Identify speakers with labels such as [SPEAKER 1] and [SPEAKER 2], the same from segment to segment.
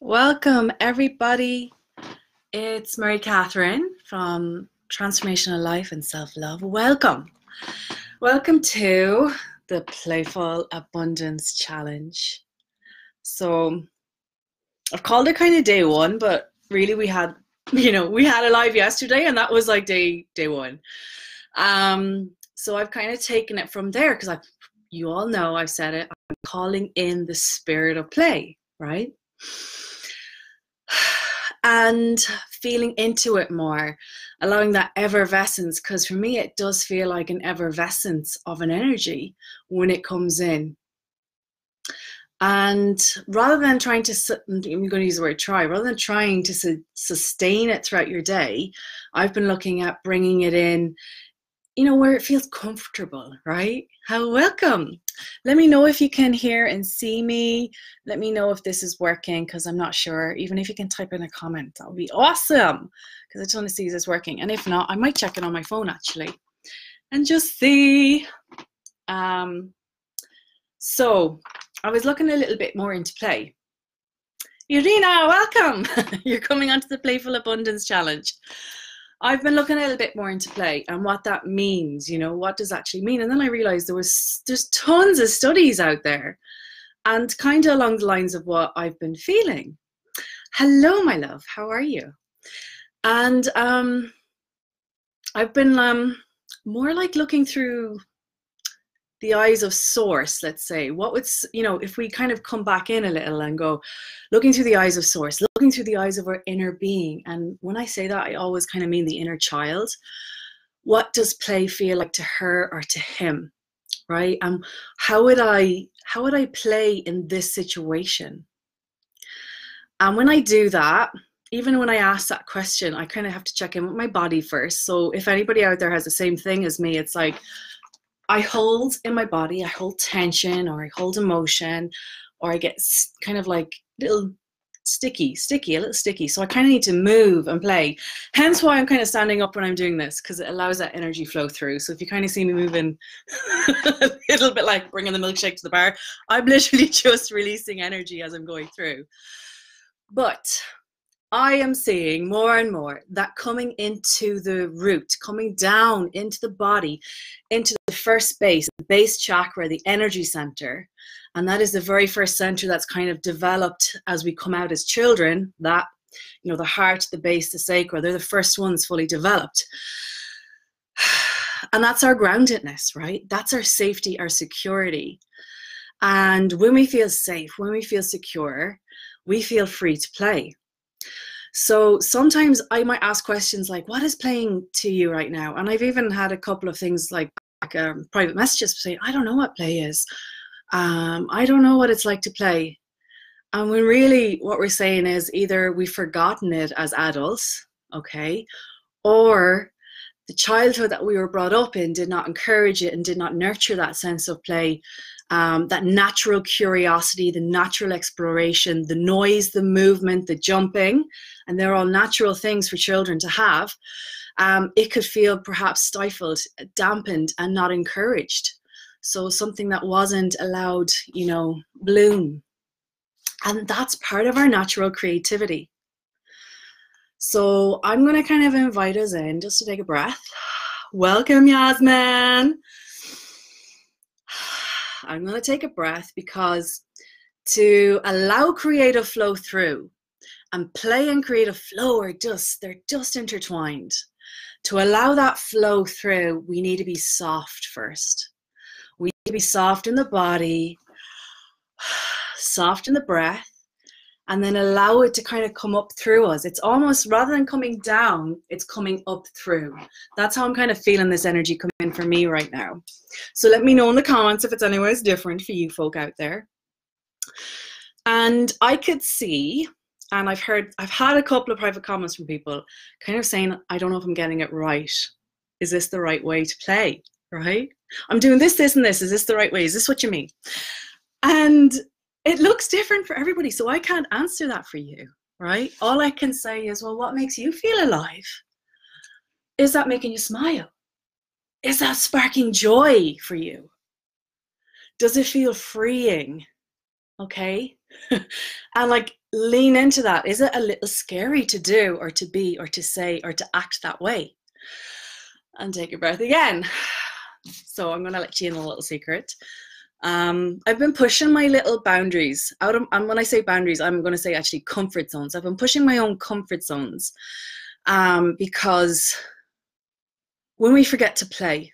[SPEAKER 1] Welcome, everybody. It's Mary Catherine from Transformational Life and Self-Love. Welcome. Welcome to the Playful Abundance Challenge. So I've called it kind of day one, but really we had a live yesterday and that was like day one. So I've kind of taken it from there because you all know I've said it. I'm calling in the spirit of play, right? And feeling into it more, allowing that effervescence, because for me it does feel like an effervescence of an energy when it comes in. And rather than trying to, I'm going to use the word try, rather than trying to sustain it throughout your day, I've been looking at bringing it in, where it feels comfortable, right? Welcome. Let me know if you can hear and see me. Let me know if this is working, because I'm not sure. Even if you can type in a comment, that would be awesome, because I just want to see if this working. And if not, I might check it on my phone actually and just see. So I was looking a little bit more into play. Irina, welcome. You're coming onto the Playful Abundance Challenge. I've been looking a little bit more into play and what that means, what does that actually mean? And then I realized there's tons of studies out there and kind of along the lines of what I've been feeling. Hello, my love, how are you? And I've been more like looking through the eyes of source, let's say. What would, if we kind of come back in a little and go, looking through the eyes of source, looking through the eyes of our inner being. And when I say that, I always kind of mean the inner child. What does play feel like to her or to him, right? And how would I play in this situation? And when I do that, even when I ask that question, I kind of have to check in with my body first. So if anybody out there has the same thing as me, it's like, I hold in my body, I hold tension, or I hold emotion, or I get kind of like a little sticky. So I kind of need to move and play. Hence why I'm kind of standing up when I'm doing this, because it allows that energy flow through. So if you kind of see me moving a little bit like bringing the milkshake to the bar, I'm literally just releasing energy as I'm going through. But I am seeing more and more that coming into the root, coming down into the body, into the first base, the base chakra, the energy center. And that is the very first center that's kind of developed as we come out as children. That, the heart, the base, the sacral, they're the first ones fully developed. And that's our groundedness, right? That's our safety, our security. And when we feel safe, when we feel secure, we feel free to play. So sometimes I might ask questions like, what is playing to you right now? And I've even had a couple of things like private messages saying, I don't know what play is. I don't know what it's like to play. And when really what we're saying is either we've forgotten it as adults, okay, or the childhood that we were brought up in did not encourage it and did not nurture that sense of play. That natural curiosity, the natural exploration, the noise, the movement, the jumping, and they're all natural things for children to have. It could feel perhaps stifled, dampened, and not encouraged. So something that wasn't allowed, bloom. And that's part of our natural creativity. So I'm going to kind of invite us in just to take a breath. Welcome, Yasmin. I'm going to take a breath because to allow creative flow through, and play and creative flow they're just intertwined. To allow that flow through, we need to be soft first. We need to be soft in the body, soft in the breath, and then allow it to kind of come up through us. It's almost, rather than coming down, it's coming up through. That's how I'm kind of feeling this energy come in for me right now. So let me know in the comments if it's anyways different for you folk out there. And I could see, and I've had a couple of private comments from people kind of saying, I don't know if I'm getting it right. Is this the right way to play, right? I'm doing this, and this. Is this the right way? Is this what you mean? And it looks different for everybody, so I can't answer that for you, right? All I can say is, well, what makes you feel alive? Is that making you smile? Is that sparking joy for you? Does it feel freeing? Okay. And like lean into that. Is it a little scary to do or to be or to say or to act that way? And take a breath again. So I'm going to let you in a little secret. I've been pushing my little boundaries out of, and when I say boundaries, I'm going to say actually comfort zones. I've been pushing my own comfort zones because when we forget to play,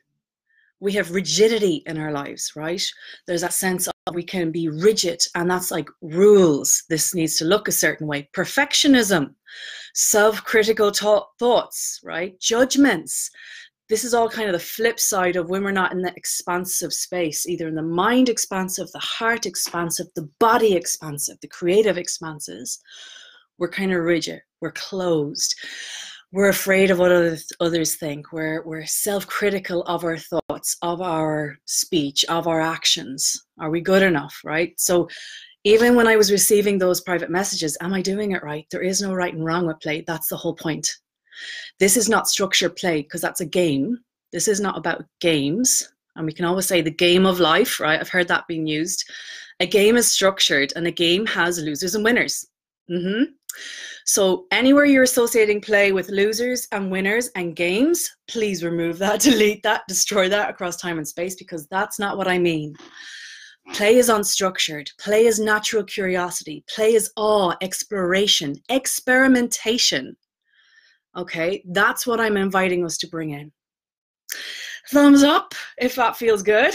[SPEAKER 1] we have rigidity in our lives, right? There's that sense of we can be rigid, and that's like rules. This needs to look a certain way. Perfectionism, self-critical thoughts, right? Judgments. This is all kind of the flip side of when we're not in the expansive space, either in the mind expansive, the heart expansive, the body expansive, the creative expanses. We're kind of rigid. We're closed. We're afraid of what others think. We're self-critical of our thoughts, of our speech, of our actions. Are we good enough, right? So even when I was receiving those private messages, am I doing it right? There is no right and wrong with play. That's the whole point. This is not structured play because that's a game. This is not about games. And we can always say the game of life, right? I've heard that being used. A game is structured and a game has losers and winners. So anywhere you're associating play with losers and winners and games, please remove that, delete that, destroy that across time and space, because that's not what I mean. Play is unstructured. Play is natural curiosity. Play is awe, exploration, experimentation. Okay, that's what I'm inviting us to bring in. Thumbs up if that feels good.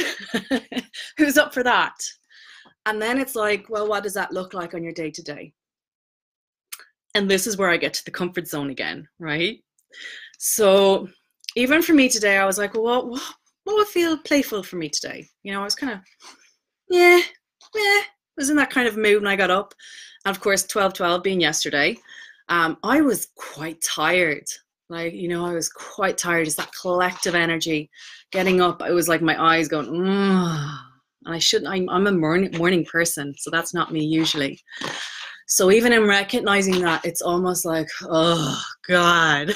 [SPEAKER 1] Who's up for that? And then it's like, well, what does that look like on your day-to-day? And this is where I get to the comfort zone again, right? So even for me today, I was like, well, what would feel playful for me today? You know, I was kind of, yeah, was in that kind of mood when I got up. And of course, 12/12 being yesterday, I was quite tired. Like, you know, I was quite tired. It's that collective energy. Getting up, I was like my eyes going, and I shouldn't, I'm a morning person, so that's not me usually. So even in recognizing that, it's almost like, oh God,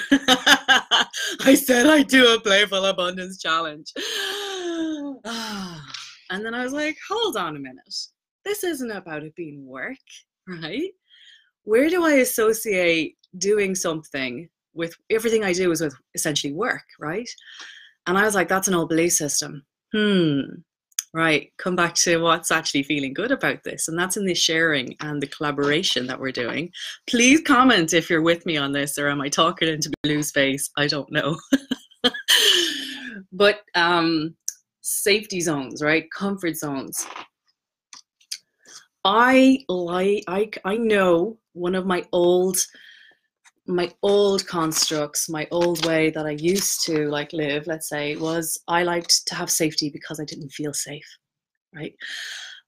[SPEAKER 1] I said I'd do a Playful Abundance challenge. And then I was like, hold on a minute. This isn't about it being work, right? Where do I associate doing something with everything I do is with essentially work, right? And I was like, that's an old belief system. Right, come back to what's actually feeling good about this. And that's in the sharing and the collaboration that we're doing. Please comment if you're with me on this, or am I talking into blue space? I don't know. But safety zones, right? Comfort zones. I know one of my old constructs, my old way that I used to like live, let's say, was I liked to have safety because I didn't feel safe, right?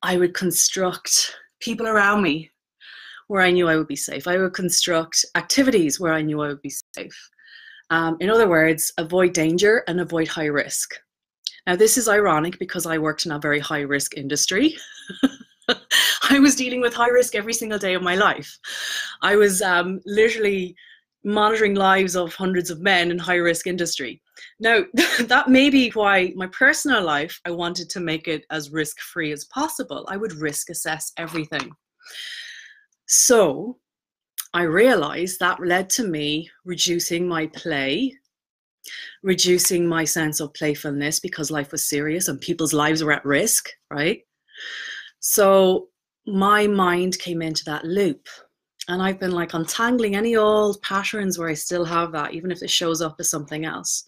[SPEAKER 1] I would construct people around me where I knew I would be safe. I would construct activities where I knew I would be safe. In other words, avoid danger and avoid high risk. Now, this is ironic because I worked in a very high risk industry. I was dealing with high risk every single day of my life. I was literally monitoring lives of hundreds of men in high risk industry. Now, that may be why my personal life, I wanted to make it as risk free as possible. I would risk assess everything. So I realized that led to me reducing my play, reducing my sense of playfulness because life was serious and people's lives were at risk, right? So my mind came into that loop, and I've been like untangling any old patterns where I still have that, even if it shows up as something else.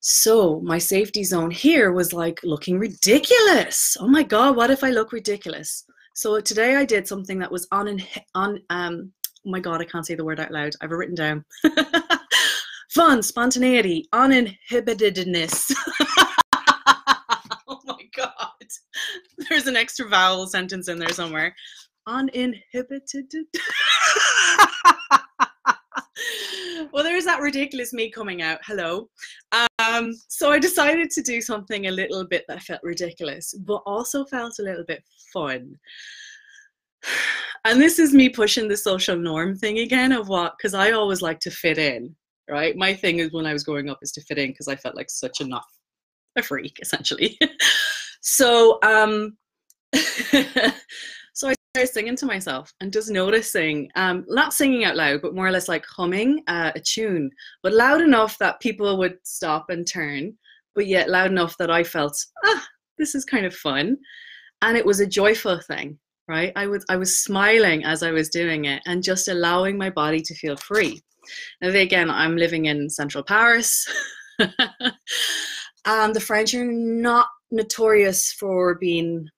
[SPEAKER 1] So my safety zone here was like looking ridiculous. Oh my God, what if I look ridiculous? So today I did something that was oh my God, I can't say the word out loud. I've written down. Fun, spontaneity, uninhibitedness. Oh my God. There's an extra vowel sentence in there somewhere. Uninhibited. Well, there's that ridiculous me coming out. Hello. So I decided to do something a little bit that felt ridiculous, but also felt a little bit fun. And this is me pushing the social norm thing again of what, because I always like to fit in, right? My thing is when I was growing up is to fit in because I felt like such a freak, essentially. So, so I started singing to myself and just noticing, not singing out loud, but more or less like humming a tune, but loud enough that people would stop and turn, but yet loud enough that I felt, this is kind of fun. And it was a joyful thing, right? I was smiling as I was doing it and just allowing my body to feel free. Now, again, I'm living in central Paris. And the French are not notorious for being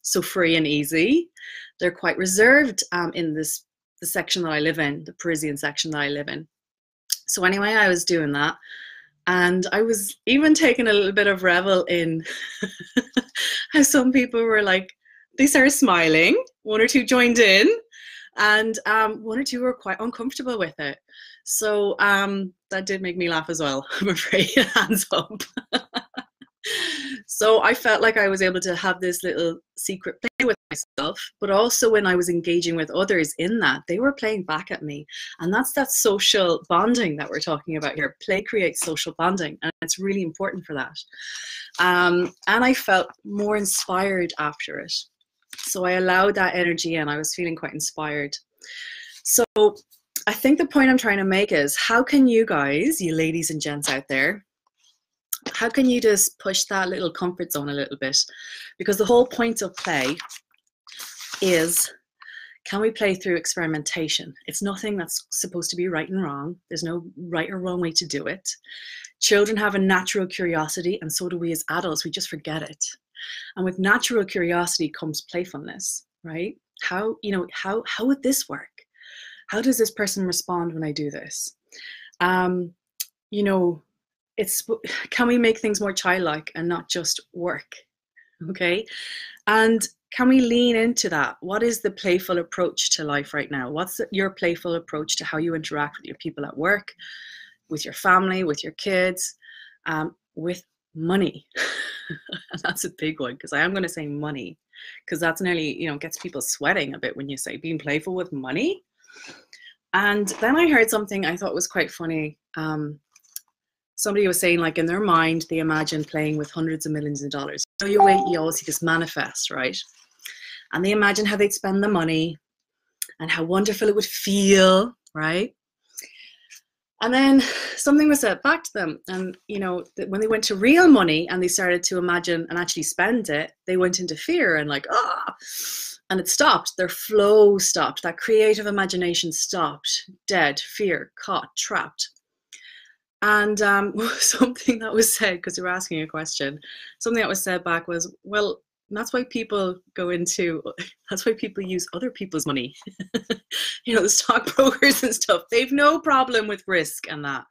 [SPEAKER 1] so free and easy. They're quite reserved in the section that I live in, the Parisian section that I live in. So anyway, I was doing that. And I was even taking a little bit of revel in how some people were like, they started smiling, one or two joined in, and one or two were quite uncomfortable with it. So that did make me laugh as well, I'm afraid, hands up. So I felt like I was able to have this little secret play with myself, but also when I was engaging with others in that, they were playing back at me. And that's that social bonding that we're talking about here. Play creates social bonding, and it's really important for that. And I felt more inspired after it. So I allowed that energy in. I was feeling quite inspired. So I think the point I'm trying to make is, how can you guys, you ladies and gents out there, how can you just push that little comfort zone a little bit? Because the whole point of play is, can we play through experimentation? It's nothing that's supposed to be right and wrong. There's no right or wrong way to do it. Children have a natural curiosity, and so do we as adults. We just forget it. And with natural curiosity comes playfulness, right? How would this work? How does this person respond when I do this? Can we make things more childlike and not just work? Okay. And can we lean into that? What is the playful approach to life right now? What's your playful approach to how you interact with your people at work, with your family, with your kids, with money? And that's a big one, because I am going to say money, because that's nearly, gets people sweating a bit when you say being playful with money. And then I heard something I thought was quite funny. Somebody was saying, like, in their mind, they imagine playing with hundreds of millions of dollars. So you always see this manifest, right? And they imagine how they'd spend the money and how wonderful it would feel, right? And then something was said back to them. And, when they went to real money and they started to imagine and actually spend it, they went into fear and like, and it stopped. Their flow stopped. That creative imagination stopped. Dead, fear, caught, trapped. And something that was said, because you were asking a question, something that was said back was, well, that's why people use other people's money. The stockbrokers and stuff, they've no problem with risk and that.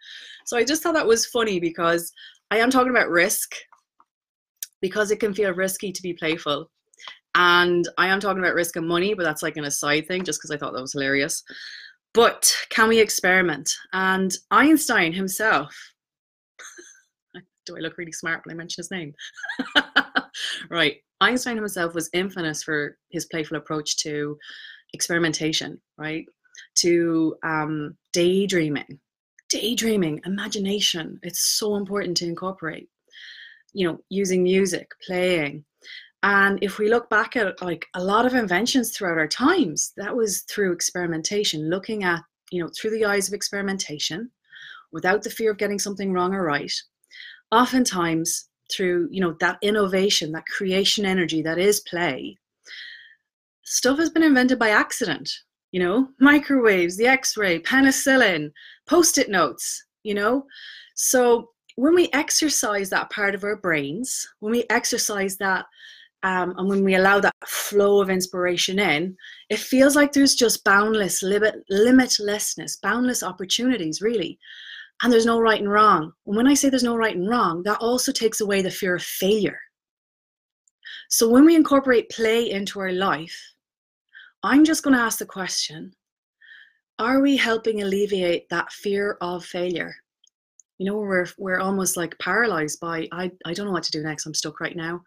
[SPEAKER 1] So I just thought that was funny, because I am talking about risk, because it can feel risky to be playful. And I am talking about risk and money, but that's like an aside thing, just because I thought that was hilarious. But can we experiment? And Einstein himself, do I look really smart when I mention his name? Right. Einstein himself was infamous for his playful approach to experimentation, right? To daydreaming, imagination. It's so important to incorporate, using music, playing. And if we look back at like a lot of inventions throughout our times, that was through experimentation, looking at, through the eyes of experimentation, without the fear of getting something wrong or right. Oftentimes through, that innovation, that creation energy that is play, stuff has been invented by accident, microwaves, the X-ray, penicillin, Post-it notes, So when we exercise that part of our brains, when we exercise that, and when we allow that flow of inspiration in, it feels like there's just boundless limitlessness, boundless opportunities, really. And there's no right and wrong. And when I say there's no right and wrong, that also takes away the fear of failure. So when we incorporate play into our life, I'm just going to ask the question, are we helping alleviate that fear of failure? We're almost like paralyzed by, I don't know what to do next. I'm stuck right now.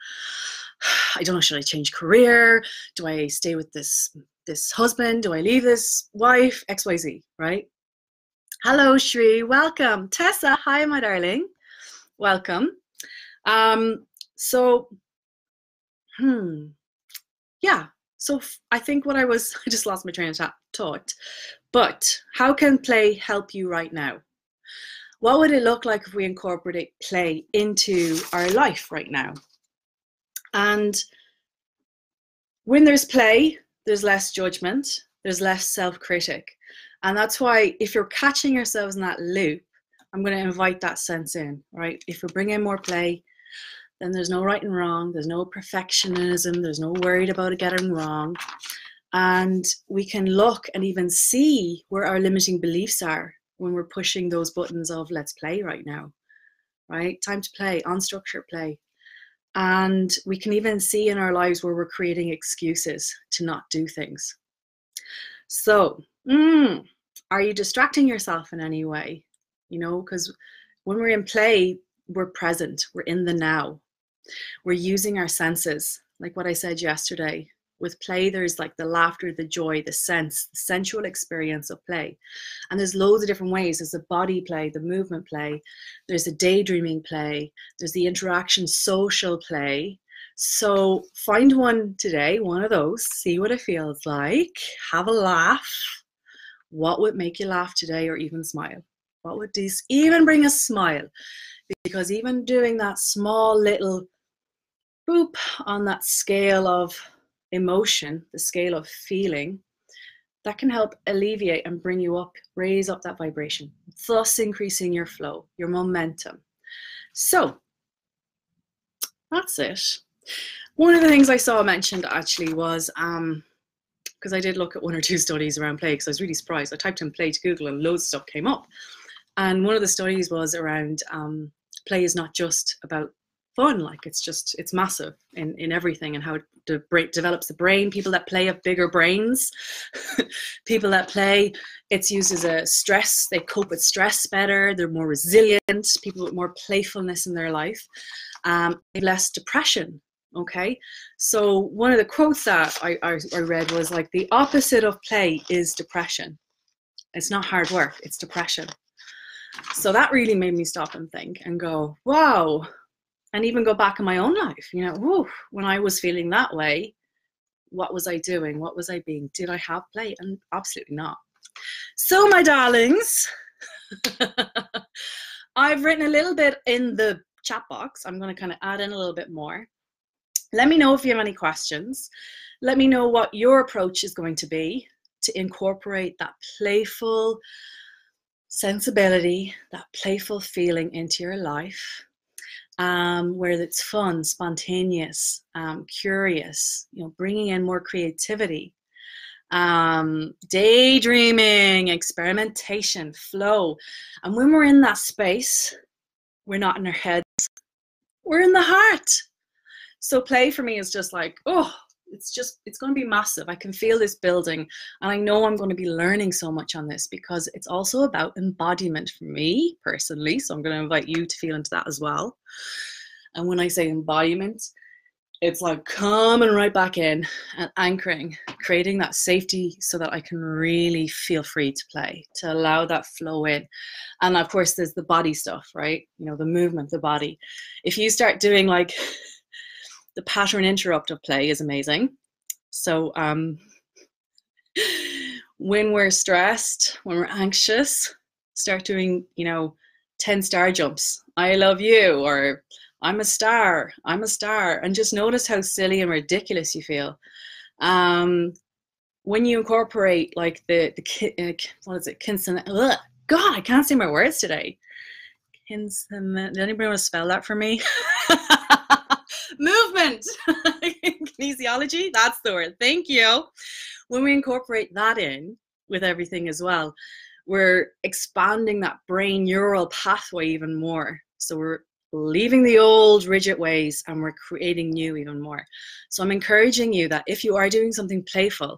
[SPEAKER 1] I don't know, should I change career? Do I stay with this husband? Do I leave this wife? XYZ, right? Hello, Shri, welcome. Tessa, hi, my darling. Welcome. Yeah, So I think I just lost my train of thought, but how can play help you right now? What would it look like if we incorporate play into our life right now? And when there's play, there's less judgment, there's less self-critic. And that's why if you're catching yourselves in that loop, I'm going to invite that sense in, right? If we bring in more play, then there's no right and wrong, there's no perfectionism, there's no worried about it getting wrong. And we can look and even see where our limiting beliefs are when we're pushing those buttons of let's play right now, right? Time to play, unstructured play. And we can even see in our lives where we're creating excuses to not do things. So, are you distracting yourself in any way? You know, because when we're in play, we're present, we're in the now. We're using our senses, like what I said yesterday. With play, there's like the laughter, the joy, the sense, the sensual experience of play. And there's loads of different ways. There's the body play, the movement play, there's the daydreaming play, there's the interaction social play. So find one today, one of those, see what it feels like, have a laugh. What would make you laugh today or even smile? What would this even bring a smile? Because even doing that small little boop on that scale of emotion, the scale of feeling, that can help alleviate and bring you up, raise up that vibration, thus increasing your flow, your momentum. So that's it. One of the things I saw mentioned actually was, because I did look at one or two studies around play, because I was really surprised. I typed in play to Google and loads of stuff came up. And one of the studies was around play is not just about fun, like it's massive in everything and how it develops the brain. People that play have bigger brains. People that play, it's used as a stress, they cope with stress better, they're more resilient, people with more playfulness in their life, less depression. Okay, so one of the quotes that I read was like, the opposite of play is depression. It's not hard work, it's depression. So that really made me stop and think and go, wow. And even go back in my own life, you know, whew, when I was feeling that way, what was I doing? What was I being? Did I have play? And absolutely not. So my darlings, I've written a little bit in the chat box. I'm going to kind of add in a little bit more. Let me know if you have any questions. Let me know what your approach is going to be to incorporate that playful sensibility, that playful feeling into your life. Where it's fun, spontaneous, curious, you know, bringing in more creativity, daydreaming, experimentation, flow. And when we're in that space, we're not in our heads, we're in the heart. So play for me is just like, oh, it's going to be massive. I can feel this building, and I know I'm going to be learning so much on this because it's also about embodiment for me personally. So I'm going to invite you to feel into that as well. And when I say embodiment, it's like coming right back in and anchoring, creating that safety so that I can really feel free to play, to allow that flow in. And of course, there's the body stuff, right? You know, the movement, the body. If you start doing like the pattern interrupt of play is amazing. So when we're stressed, when we're anxious, start doing, you know, 10 star jumps. I love you, or I'm a star, and just notice how silly and ridiculous you feel. When you incorporate like what is it? God, I can't say my words today. Did anybody want to spell that for me? Movement, kinesiology, that's the word. Thank you. When we incorporate that in with everything as well, we're expanding that brain neural pathway even more. So we're leaving the old rigid ways and we're creating new even more. So I'm encouraging you that if you are doing something playful,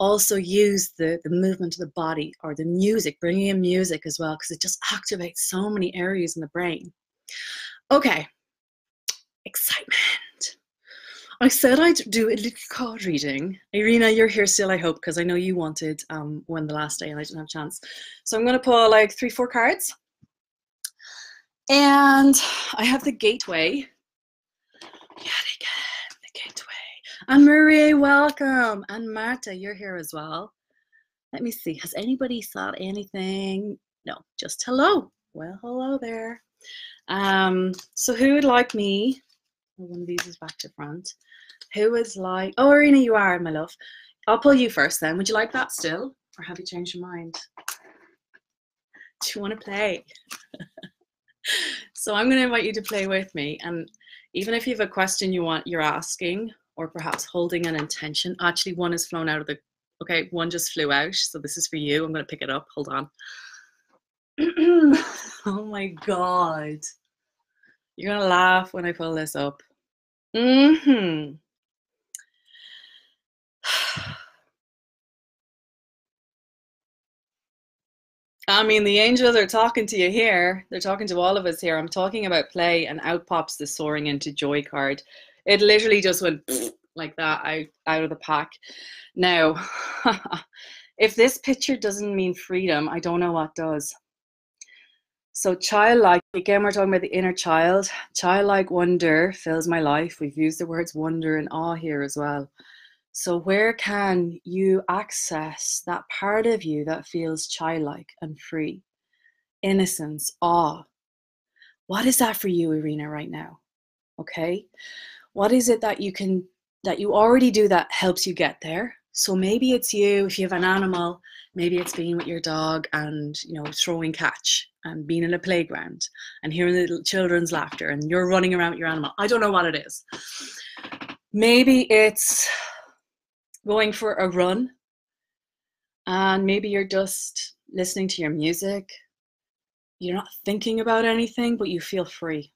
[SPEAKER 1] also use the movement of the body or the music, bringing in music as well, because it just activates so many areas in the brain. Okay, excitement. I said I'd do a little card reading. Irina, you're here still, I hope, because I know you wanted one the last day and I didn't have a chance. So I'm going to pull like 3-4 cards. And I have the gateway. Yet again, the gateway. And Marie, welcome. And Marta, you're here as well. Let me see. Has anybody thought anything? No, just hello. Well, hello there. So who would like me? One of these is back to front. Who is like, oh, Irina, you are, my love. I'll pull you first then. Would you like that still? Or have you changed your mind? Do you want to play? So I'm going to invite you to play with me. And even if you have a question you're asking, or perhaps holding an intention, actually one has flown out of the, okay, one just flew out. So this is for you. I'm going to pick it up. Hold on. Oh my God. You're going to laugh when I pull this up. I mean, the angels are talking to you here. They're talking to all of us here. I'm talking about play, and out pops the soaring into joy card. It literally just went like that out of the pack. Now, if this picture doesn't mean freedom, I don't know what does. So childlike, again, we're talking about the inner child. Childlike wonder fills my life. We've used the words wonder and awe here as well. So where can you access that part of you that feels childlike and free? Innocence, awe. What is that for you, Irina, right now? Okay. What is it that you already do that helps you get there? So maybe it's you, if you have an animal, maybe it's being with your dog and, throwing catch and being in a playground and hearing the little children's laughter and you're running around with your animal. I don't know what it is. Maybe it's going for a run and maybe you're just listening to your music. You're not thinking about anything, but you feel free.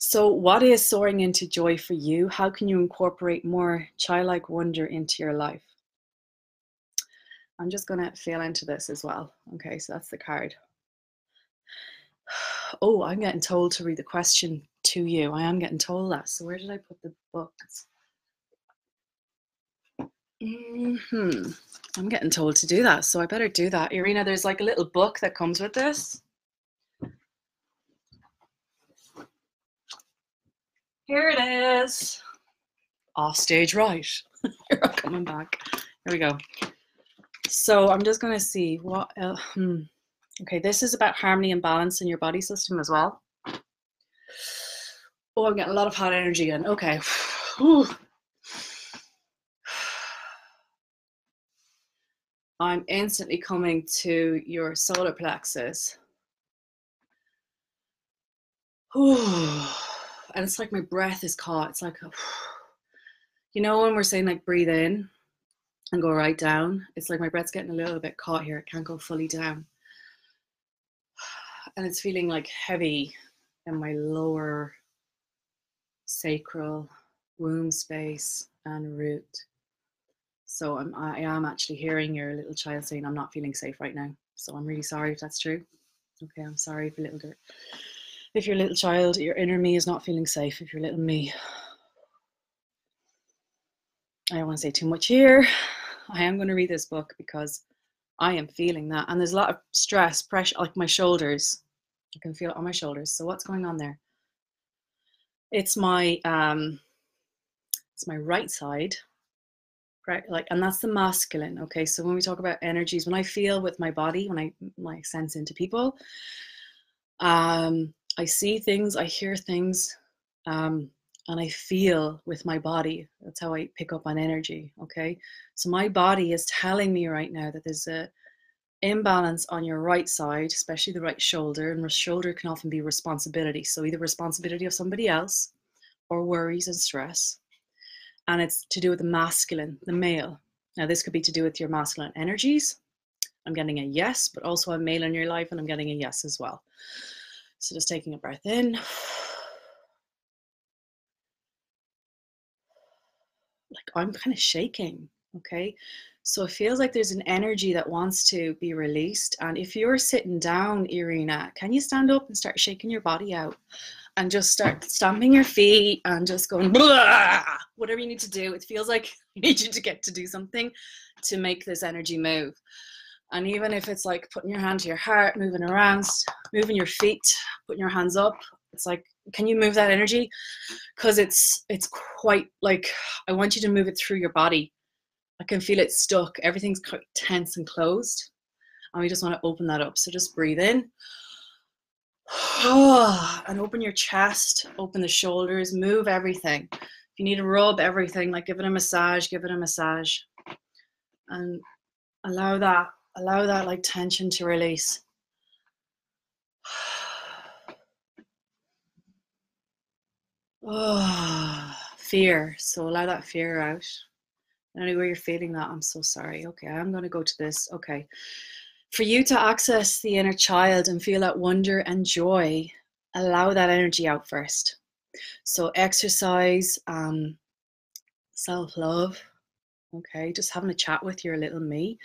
[SPEAKER 1] So what is soaring into joy for you? How can you incorporate more childlike wonder into your life? I'm just going to feel into this as well. Okay, so that's the card. Oh, I'm getting told to read the question to you. I am getting told that. So where did I put the books? I'm getting told to do that, so I better do that. Irina, there's like a little book that comes with this. Here it is. Off stage right. Here I'm coming back. Here we go. So I'm just going to see what okay, this is about harmony and balance in your body system as well. Oh, I'm getting a lot of hot energy in. Okay. Ooh. I'm instantly coming to your solar plexus. Ooh. And it's like my breath is caught. It's like, when we're saying like breathe in and go right down, it's like my breath's getting a little bit caught here. It can't go fully down. And it's feeling like heavy in my lower sacral womb space and root. So I am actually hearing your little child saying, I'm not feeling safe right now. So I'm really sorry if that's true. Okay, I'm sorry if your little child, your inner me is not feeling safe, if your little me. I don't want to say too much here. I am going to read this book because I am feeling that. And there's a lot of stress, pressure, like my shoulders. I can feel it on my shoulders. So what's going on there? It's my right side, right? And that's the masculine. Okay, so when we talk about energies, when I feel with my body, when I sense into people, I see things, I hear things, and I feel with my body. That's how I pick up on energy. Okay, so my body is telling me right now that there's a imbalance on your right side, especially the right shoulder, and the shoulder can often be responsibility. So either responsibility of somebody else or worries and stress. And it's to do with the masculine, the male. Now this could be to do with your masculine energies. I'm getting a yes, but also a male in your life, and I'm getting a yes as well. So just taking a breath in. Like I'm kind of shaking, okay? So it feels like there's an energy that wants to be released. And if you're sitting down, Irina, can you stand up and start shaking your body out and just start stomping your feet and just going, blah, whatever you need to do. It feels like I need you to get to do something to make this energy move. And even if it's like putting your hand to your heart, moving around, moving your feet, putting your hands up, it's like Can you move that energy? Because it's quite like, I want you to move it through your body. I can feel it stuck. Everything's quite tense and closed. And we just want to open that up. So just breathe in. And open your chest, open the shoulders, move everything. If you need to rub everything, like give it a massage, give it a massage. And allow that like tension to release. Fear. So allow that fear out. Anywhere you're feeling that, I'm so sorry. Okay, I'm going to go to this. Okay. For you to access the inner child and feel that wonder and joy, allow that energy out first. So exercise, self-love, okay, just having a chat with your little me,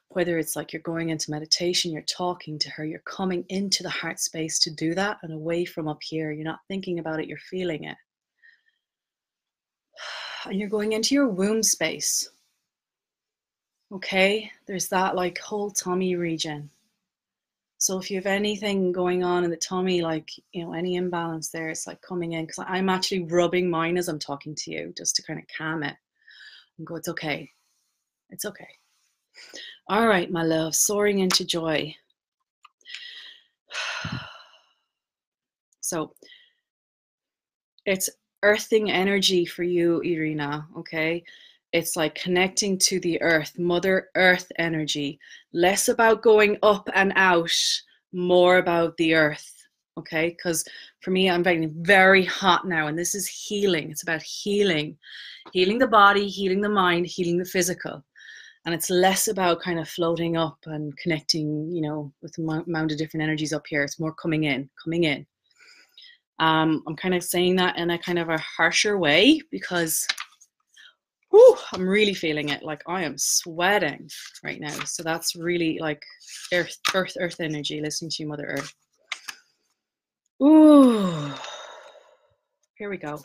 [SPEAKER 1] whether it's like you're going into meditation, you're talking to her, you're coming into the heart space to do that and away from up here. You're not thinking about it, you're feeling it. And you're going into your womb space. Okay, there's that like whole tummy region. So if you have anything going on in the tummy, like, you know, any imbalance there, it's like coming in, because I'm actually rubbing mine as I'm talking to you, just to kind of calm it and go, it's okay. It's okay. All right, my love, soaring into joy. So it's earthing energy for you, Irina, okay? It's like connecting to the earth, Mother Earth energy. Less about going up and out, more about the earth, okay? Because for me, I'm getting very hot now, and this is healing. It's about healing. Healing the body, healing the mind, healing the physical. And it's less about kind of floating up and connecting, you know, with a amount of different energies up here. It's more coming in, coming in. I'm kind of saying that in a kind of a harsher way because I'm really feeling it. Like I am sweating right now. So that's really like earth energy, listening to you, Mother Earth. Ooh, here we go.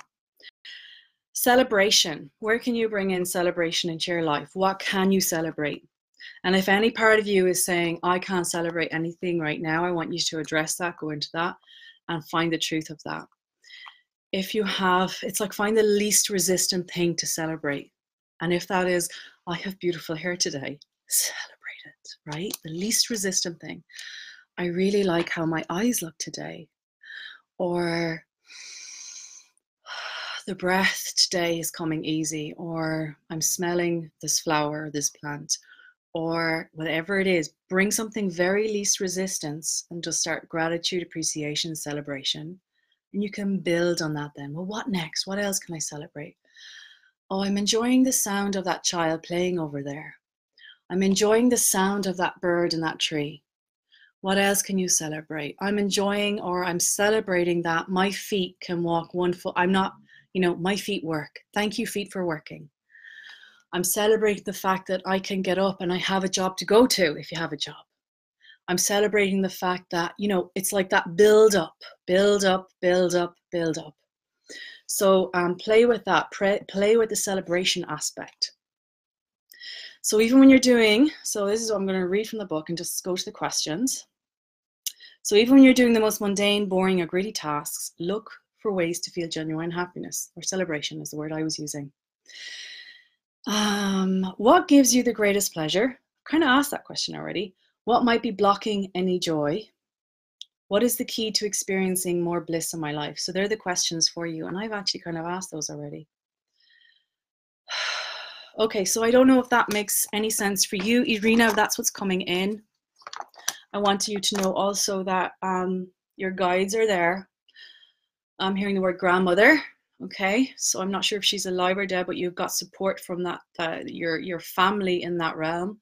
[SPEAKER 1] Celebration. Where can you bring in celebration into your life? What can you celebrate? And if any part of you is saying, I can't celebrate anything right now, I want you to address that, go into that and find the truth of that. If you have, it's like find the least resistant thing to celebrate. And if that is, I have beautiful hair today, celebrate it, right? The least resistant thing. I really like how my eyes look today. Or the breath today is coming easy. Or I'm smelling this flower, this plant. Or whatever it is, bring something very least resistance and just start gratitude, appreciation, celebration. And you can build on that then. Well, what next? What else can I celebrate? Oh, I'm enjoying the sound of that child playing over there. I'm enjoying the sound of that bird in that tree. What else can you celebrate? I'm enjoying, or I'm celebrating that my feet can walk 1 foot. I'm not, you know, my feet work. Thank you, feet, for working. I'm celebrating the fact that I can get up and I have a job to go to if you have a job. I'm celebrating the fact that, you know, it's like that build up, build up, build up, build up. So play with that, play with the celebration aspect. So even when you're doing, so this is what I'm going to read from the book and just go to the questions. So even when you're doing the most mundane, boring or gritty tasks, look for ways to feel genuine happiness, or celebration is the word I was using. What gives you the greatest pleasure? I kind of asked that question already. What might be blocking any joy? What is the key to experiencing more bliss in my life? So they're the questions for you. And I've actually kind of asked those already. Okay, so I don't know if that makes any sense for you, Irina, if that's what's coming in. I want you to know also that your guides are there. I'm hearing the word grandmother. Okay, so I'm not sure if she's alive or dead, but you've got support from that, your family in that realm.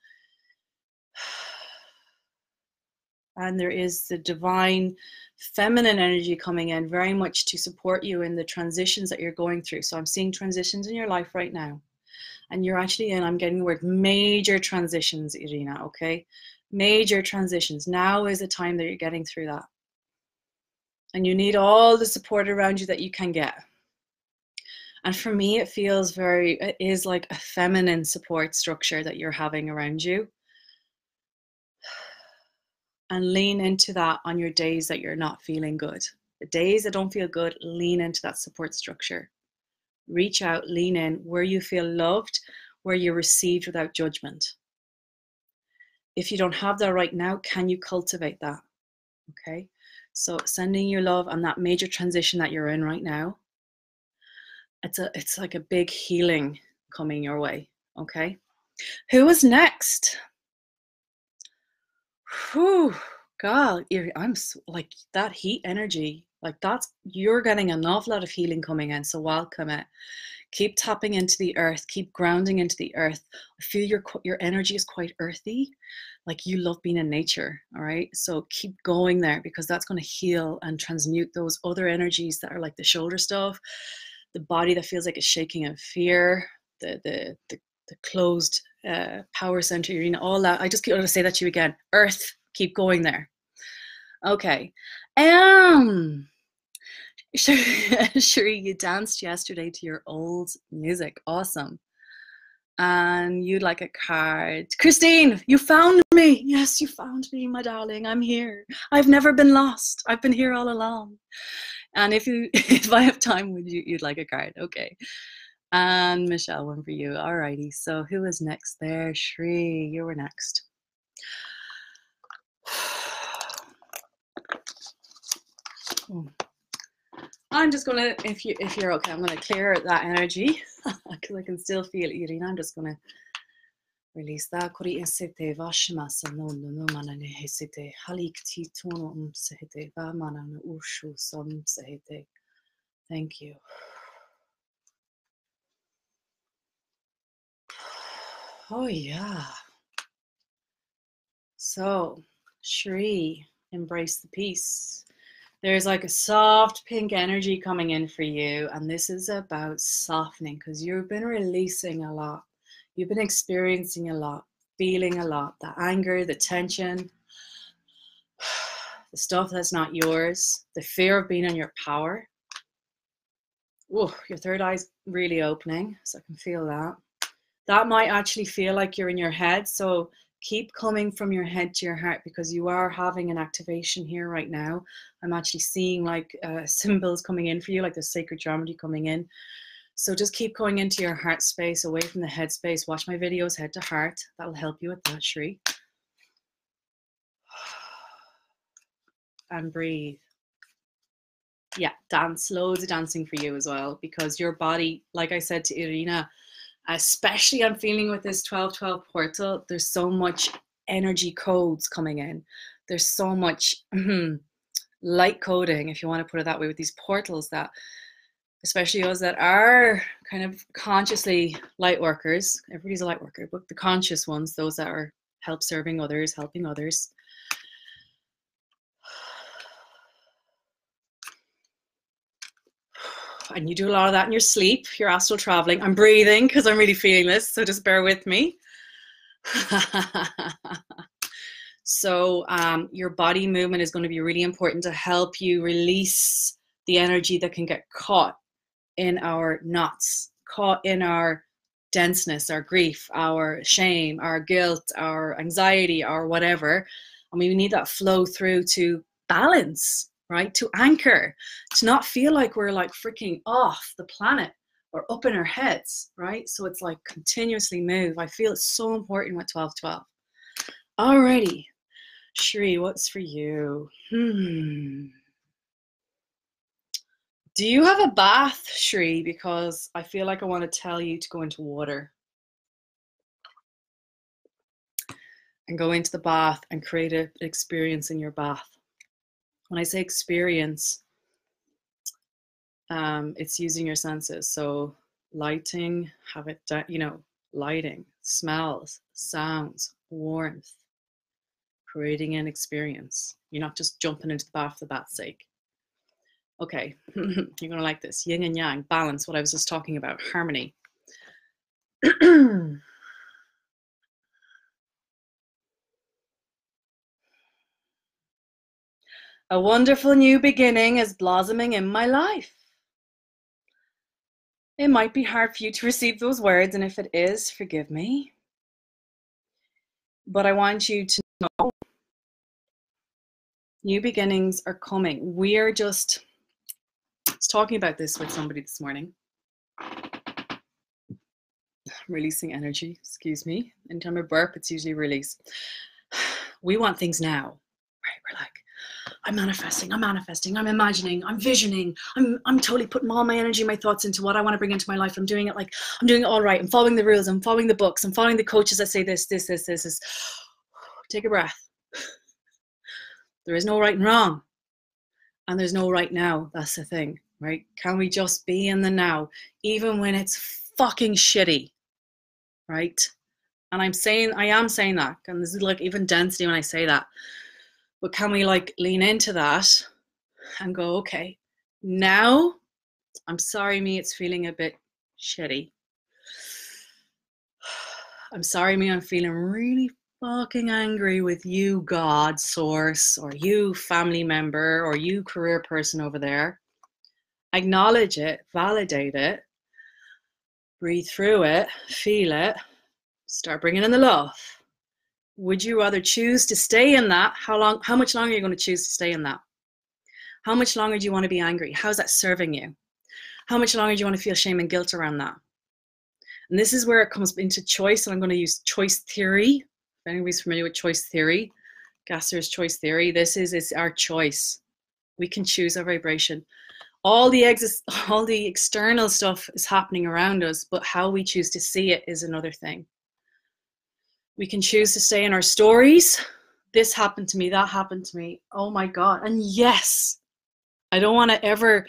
[SPEAKER 1] And there is the divine feminine energy coming in very much to support you in the transitions that you're going through. So I'm seeing transitions in your life right now. And you're actually in, I'm getting the word major transitions, Irina, okay? Major transitions. Now is the time that you're getting through that. And you need all the support around you that you can get. And for me, it feels it is like a feminine support structure that you're having around you. And lean into that on your days that you're not feeling good. The days that don't feel good, lean into that support structure. Reach out, lean in where you feel loved, where you're received without judgment. If you don't have that right now, can you cultivate that? Okay, so sending you love on that major transition that you're in right now. It's like a big healing coming your way. Okay, who is next? Whew, God, I'm like that heat energy. Like you're getting an awful lot of healing coming in. So welcome it. Keep tapping into the earth. Keep grounding into the earth. I feel your energy is quite earthy. Like you love being in nature. All right. So keep going there because that's going to heal and transmute those other energies that are like the shoulder stuff, the body that feels like it's shaking in fear, the closed power center, all that. I just keep going to say that to you again. Earth, keep going there. Okay. Sure, you danced yesterday to your old music. Awesome. And you'd like a card. Christine, you found me. Yes, you found me, my darling. I'm here. I've never been lost. I've been here all along. And if I have time, you'd like a card. Okay. And Michelle, one for you. Alrighty. So who is next there? Shri, you were next. I'm just gonna, if you're okay, I'm gonna clear that energy because I can still feel it, Irina. I'm just gonna release that. Thank you. Oh yeah. So, Shri, embrace the peace. There's like a soft pink energy coming in for you, and this is about softening because you've been releasing a lot. You've been experiencing a lot, feeling a lot, the anger, the tension, the stuff that's not yours, the fear of being in your power. Oh, your third eye's really opening, so I can feel that. That might actually feel like you're in your head, so keep coming from your head to your heart because you are having an activation here right now. I'm actually seeing like symbols coming in for you, like the sacred geometry coming in. So just keep going into your heart space, away from the head space. Watch my videos head to heart. That'll help you with that, Shri. And breathe. Yeah, dance, loads of dancing for you as well because your body, like I said to Irina, especially I'm feeling with this 12-12 portal, there's so much energy codes coming in. There's so much light coding, if you want to put it that way, with these portals that, especially us that are kind of consciously light workers, everybody's a light worker, but the conscious ones, those that are helping others. And you do a lot of that in your sleep, you're astral traveling. I'm breathing because I'm really feeling this, so just bear with me. So your body movement is going to be really important to help you release the energy that can get caught in our knots, caught in our denseness, our grief, our shame, our guilt, our anxiety, or whatever. I mean, we need that flow through to balance, right? To anchor, to not feel like we're like freaking off the planet or up in our heads, right? So it's like continuously move. I feel it's so important with 12-12. Alrighty, Shri, what's for you? Do you have a bath, Shri? Because I feel like I want to tell you to go into water. And go into the bath and create an experience in your bath. When I say experience, it's using your senses. So lighting, lighting, smells, sounds, warmth, creating an experience. You're not just jumping into the bath for the bath's sake. Okay, you're gonna like this. Yin and yang, balance, what I was just talking about, harmony. A wonderful new beginning is blossoming in my life. It might be hard for you to receive those words, and if it is, forgive me. But I want you to know new beginnings are coming. We are just was talking about this with somebody this morning. Releasing energy, excuse me. Anytime I burp, it's usually release. We want things now, right? We're like, I'm manifesting, I'm imagining, I'm visioning, I'm totally putting all my energy, my thoughts into what I want to bring into my life. I'm doing it like, I'm doing it all right. I'm following the rules, I'm following the books, I'm following the coaches that say this. Take a breath. There is no right and wrong. And there's no right now. That's the thing, right? Can we just be in the now, even when it's fucking shitty, right? And I am saying that, and this is like even density when I say that. But can we like lean into that and go, okay, now I'm sorry me, it's feeling a bit shitty. I'm sorry me, I'm feeling really fucking angry with you, God, source, or you, family member, or you, career person over there. Acknowledge it, validate it, breathe through it, feel it, start bringing in the love. Would you rather choose to stay in that? How much longer are you going to choose to stay in that? How much longer do you want to be angry? How's that serving you? How much longer do you want to feel shame and guilt around that? And this is where it comes into choice, and I'm going to use choice theory. If anybody's familiar with choice theory, Gasser's choice theory, this is our choice. We can choose our vibration. All the external stuff is happening around us, but how we choose to see it is another thing. We can choose to stay in our stories. This happened to me, that happened to me. Oh my God. And yes, I don't want to ever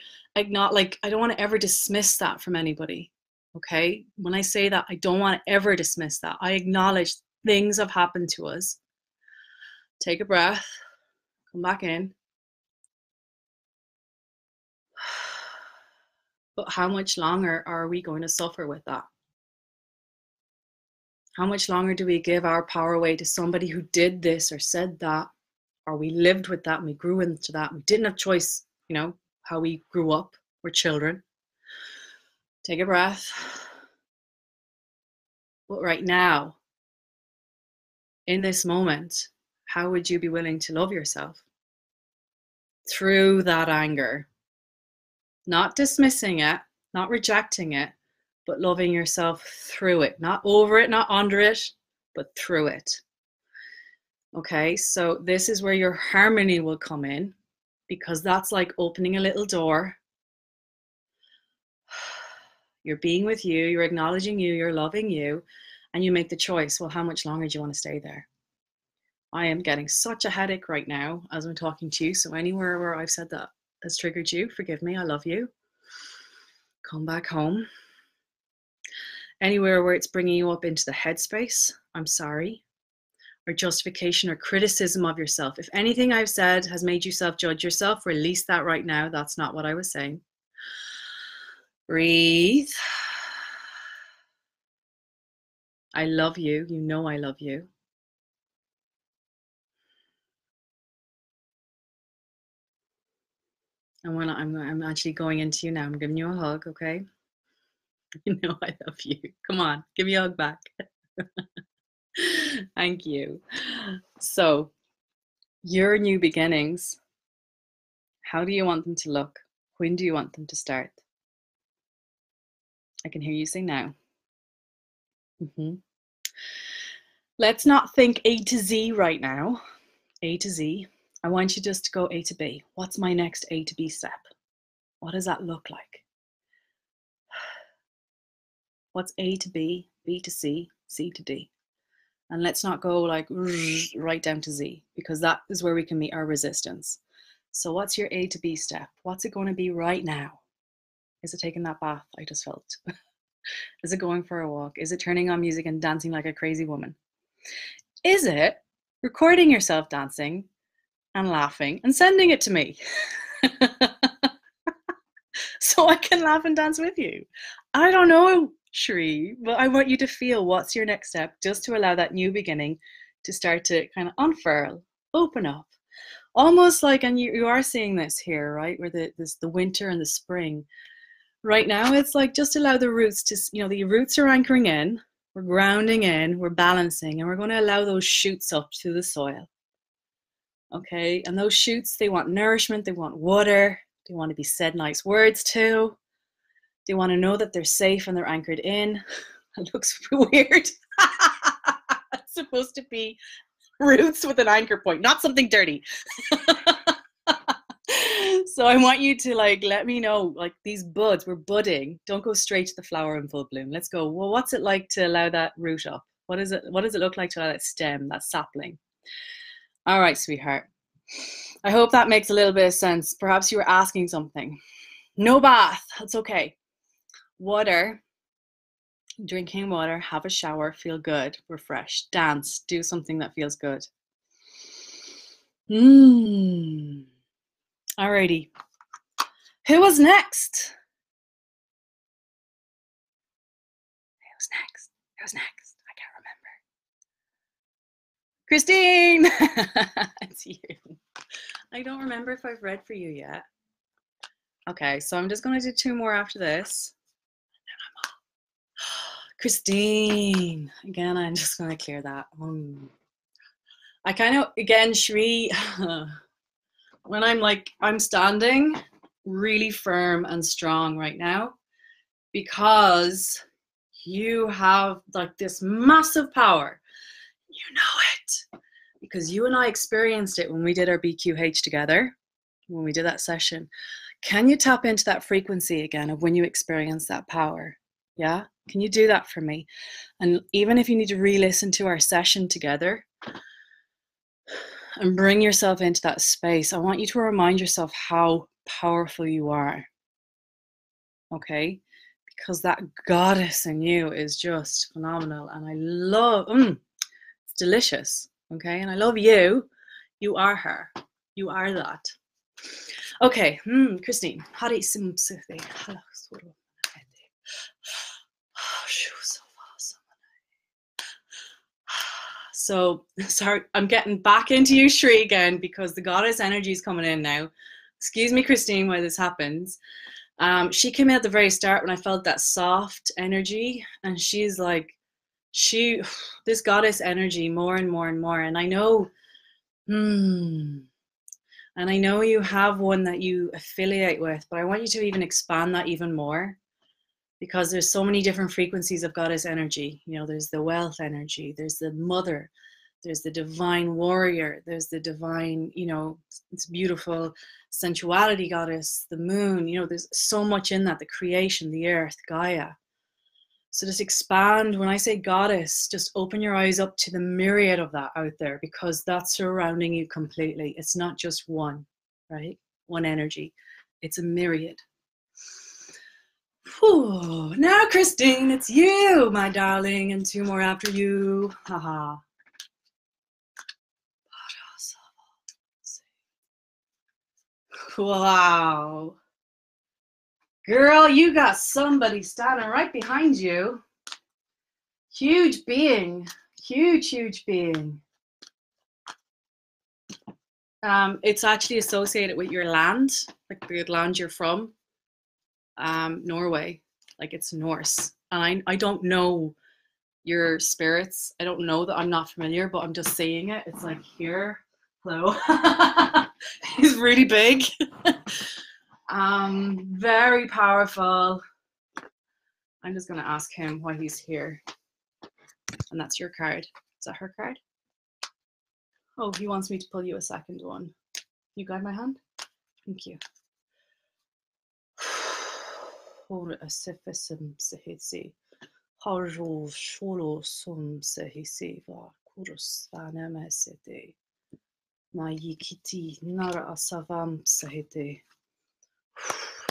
[SPEAKER 1] dismiss that from anybody. Okay? When I say that, I don't want to ever dismiss that. I acknowledge things have happened to us. Take a breath, come back in. But how much longer are we going to suffer with that? How much longer do we give our power away to somebody who did this or said that, or we lived with that and we grew into that? We didn't have choice, you know, how we grew up. We're children. Take a breath. But right now, in this moment, how would you be willing to love yourself? Through that anger. Not dismissing it, not rejecting it, but loving yourself through it. Not over it, not under it, but through it. Okay, so this is where your harmony will come in, because that's like opening a little door. You're being with you, you're acknowledging you, you're loving you, and you make the choice. Well, how much longer do you want to stay there? I am getting such a headache right now as I'm talking to you. So anywhere where I've said that has triggered you, forgive me, I love you. Come back home. Anywhere where it's bringing you up into the headspace, I'm sorry. Or justification or criticism of yourself. If anything I've said has made you self-judge yourself, release that right now. That's not what I was saying. Breathe. I love you. You know I love you. And I'm actually going into you now. I'm giving you a hug, okay? You know I love you. Come on, give me a hug back. Thank you. So, your new beginnings, how do you want them to look? When do you want them to start? I can hear you say now. Let's not think A to Z right now. A to Z. I want you just to go A to B. What's my next A to B step? What does that look like? What's A to B, B to C, C to D? And let's not go like right down to Z, because that is where we can meet our resistance. So what's your A to B step? What's it going to be right now? Is it taking that bath I just felt? Is it going for a walk? Is it turning on music and dancing like a crazy woman? Is it recording yourself dancing and laughing and sending it to me so I can laugh and dance with you? I don't know, Shree, but I want you to feel what's your next step, just to allow that new beginning to start to kind of unfurl, open up. Almost like, and you are seeing this here, right? Where the winter and the spring. Right now, it's like just allow the roots to, the roots are anchoring in, we're grounding in, we're balancing, and we're going to allow those shoots up through the soil. Okay, and those shoots, they want nourishment, they want water, They want to be said nice words to. They want to know that they're safe and they're anchored in. It looks weird. It's supposed to be roots with an anchor point, not something dirty. So I want you to like let me know, like these buds, we're budding. Don't go straight to the flower in full bloom. Let's go. Well, what's it like to allow that root up? What does it look like to allow that stem, that sapling? All right, sweetheart. I hope that makes a little bit of sense. Perhaps you were asking something. No bath. That's okay. Water. Drinking water, have a shower, feel good, refresh, dance, do something that feels good. Alrighty. Who was next? Who was next? I can't remember. Christine! It's you. I don't remember if I've read for you yet. Okay, so I'm just going to do 2 more after this. Christine. Again, I'm just going to clear that. I kind of, again, Shri, when I'm standing really firm and strong right now because you have like this massive power. You know it because you and I experienced it when we did our BQH together, when we did that session. Can you tap into that frequency again of when you experience that power? Yeah? Can you do that for me? And even if you need to re-listen to our session together and bring yourself into that space, I want you to remind yourself how powerful you are. Okay? Because that goddess in you is just phenomenal. And I love, it's delicious. Okay? And I love you. You are her. You are that. Okay, Christine. So, sorry, I'm getting back into you, Shri, again, because the goddess energy is coming in now. Excuse me, Christine, why this happens. She came in at the very start when I felt that soft energy, and she's like, this goddess energy more and more and more. And I know, and I know you have one that you affiliate with, but I want you to even expand that even more. Because there's so many different frequencies of goddess energy. You know, there's the wealth energy, there's the mother, there's the divine warrior, there's the divine, you know, it's beautiful sensuality goddess, the moon, you know, there's so much in that, the creation, the earth, Gaia. So just expand. When I say goddess, just open your eyes up to the myriad of that out there, because that's surrounding you completely. It's not just one, right? One energy. It's a myriad. Whew. Now, Christine, it's you, my darling, and 2 more after you. Haha. Wow. Girl, you got somebody standing right behind you. Huge being. Huge, huge being. It's actually associated with your land, like the land you're from. Norway, like it's Norse. And I don't know your spirits. I don't know that, I'm not familiar, but I'm just saying it. It's like here. Hello. He's really big. Very powerful. I'm just gonna ask him why he's here. And that's your card. Is that her card? Oh, he wants me to pull you a second one. You guide my hand? Thank you.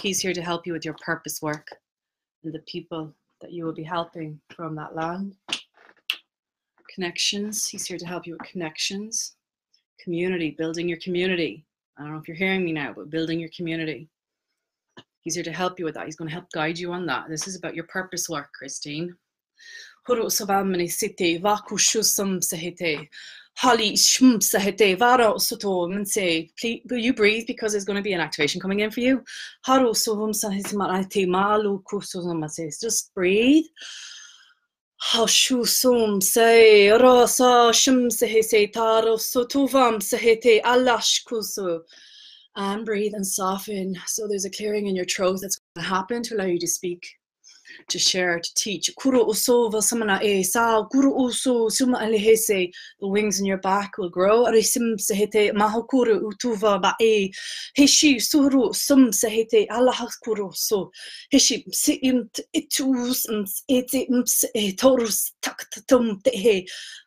[SPEAKER 1] He's here to help you with your purpose work and the people that you will be helping from that land. Connections. He's here to help you with connections. Community, building your community. I don't know if you're hearing me now, but building your community. He's here to help you with that. He's going to help guide you on that. This is about your purpose work, Christine. Will you breathe, because there's going to be an activation coming in for you. Just breathe. And breathe and soften. So there's a clearing in your throat that's going to happen to allow you to speak, to share, to teach. The wings in your back will grow.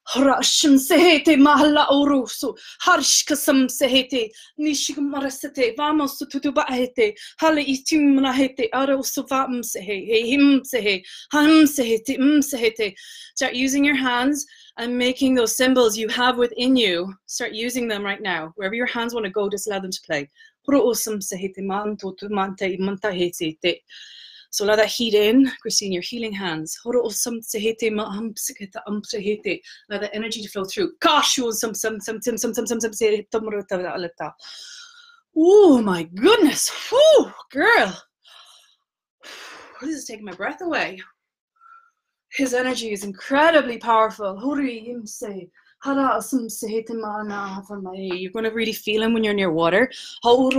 [SPEAKER 1] Harashim sehete mahalla oruso, harshkasam sehete, nishigmarasete, vamos to tutubaete, hale itimna hete, arosuvam sehe, him sehe, ham sehete, sehete. Start using your hands and making those symbols you have within you. Start using them right now. Wherever your hands want to go, just allow them to play. So allow that heat in. Christine, your healing hands. Allow that energy to flow through. Oh my goodness. Whew, girl. This is taking my breath away. His energy is incredibly powerful. You're going to really feel him when you're near water. So he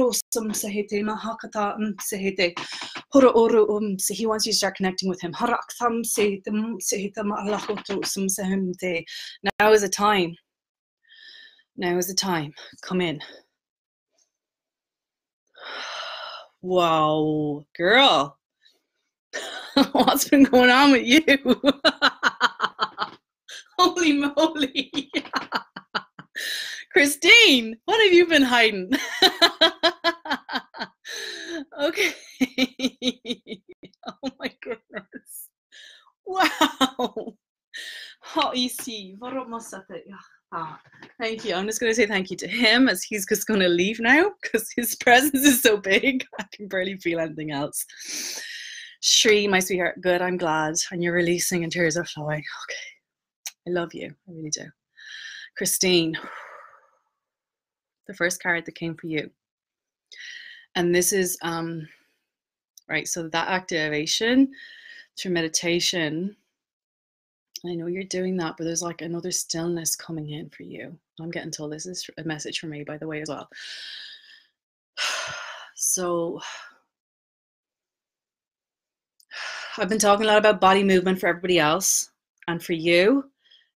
[SPEAKER 1] wants you to start connecting with him. Now is the time. Now is the time. Come in. Wow, girl. What's been going on with you? Holy moly. Christine, what have you been hiding? Okay. Oh my goodness. Wow. How easy. Thank you. I'm just going to say thank you to him as he's just going to leave now because his presence is so big. I can barely feel anything else. Shri, my sweetheart, good, I'm glad. And you're releasing and tears are flowing. Okay. I love you. I really do. Christine, the first card that came for you. And this is, right, so that activation through meditation, I know you're doing that, but there's like another stillness coming in for you. I'm getting told this is a message for me, by the way, as well. So I've been talking a lot about body movement for everybody else. And for you,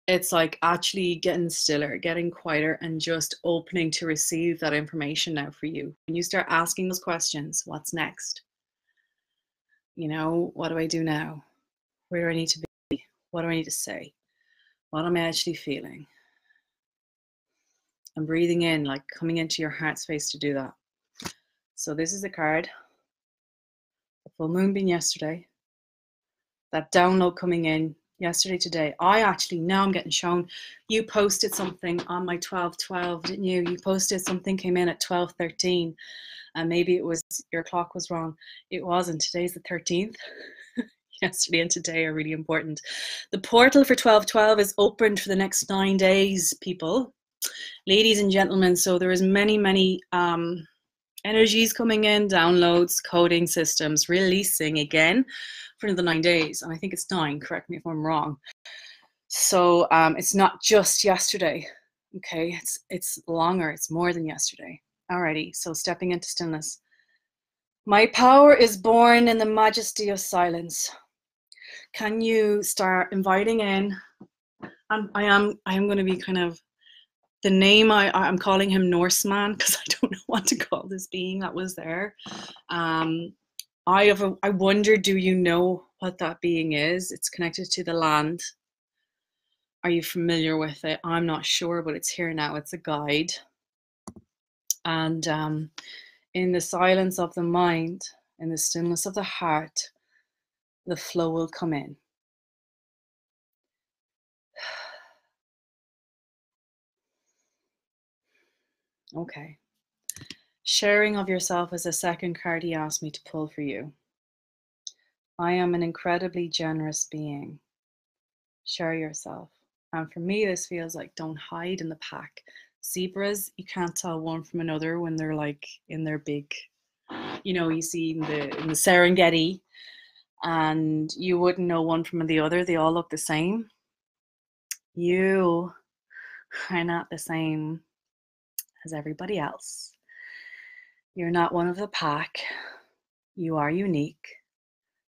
[SPEAKER 1] it's like actually getting stiller, getting quieter, and just opening to receive that information now for you. When you start asking those questions, what's next? You know, what do I do now? Where do I need to be? What do I need to say? What am I actually feeling? And breathing in, like coming into your heart space to do that. So this is a card. The full moon being yesterday. That download coming in yesterday, today. Now I'm getting shown. You posted something on my 12/12, didn't you? You posted something came in at 12:13. And maybe it was your clock was wrong. It wasn't. Today's the 13th. Yesterday and today are really important. The portal for 12/12 is opened for the next 9 days, people, ladies and gentlemen. So there is many energies coming in, downloads, coding systems, releasing again for another 9 days. And I think it's 9, correct me if I'm wrong. So it's not just yesterday. Okay, it's longer, it's more than yesterday. Alrighty, so stepping into stillness. My power is born in the majesty of silence. Can you start inviting in? I am going to be kind of the name I'm calling him Norseman because I don't know what to call this being that was there. I wonder, do you know what that being is? It's connected to the land. Are you familiar with it? I'm not sure, but it's here now. It's a guide. And in the silence of the mind, in the stillness of the heart, the flow will come in. Okay. Sharing of yourself is the second card he asked me to pull for you. I am an incredibly generous being. Share yourself. And for me, this feels like don't hide in the pack. Zebras, you can't tell one from another when they're like in their big, you know, you see in the Serengeti, and you wouldn't know one from the other. They all look the same. You are not the same as everybody else. You're not one of the pack. You are unique.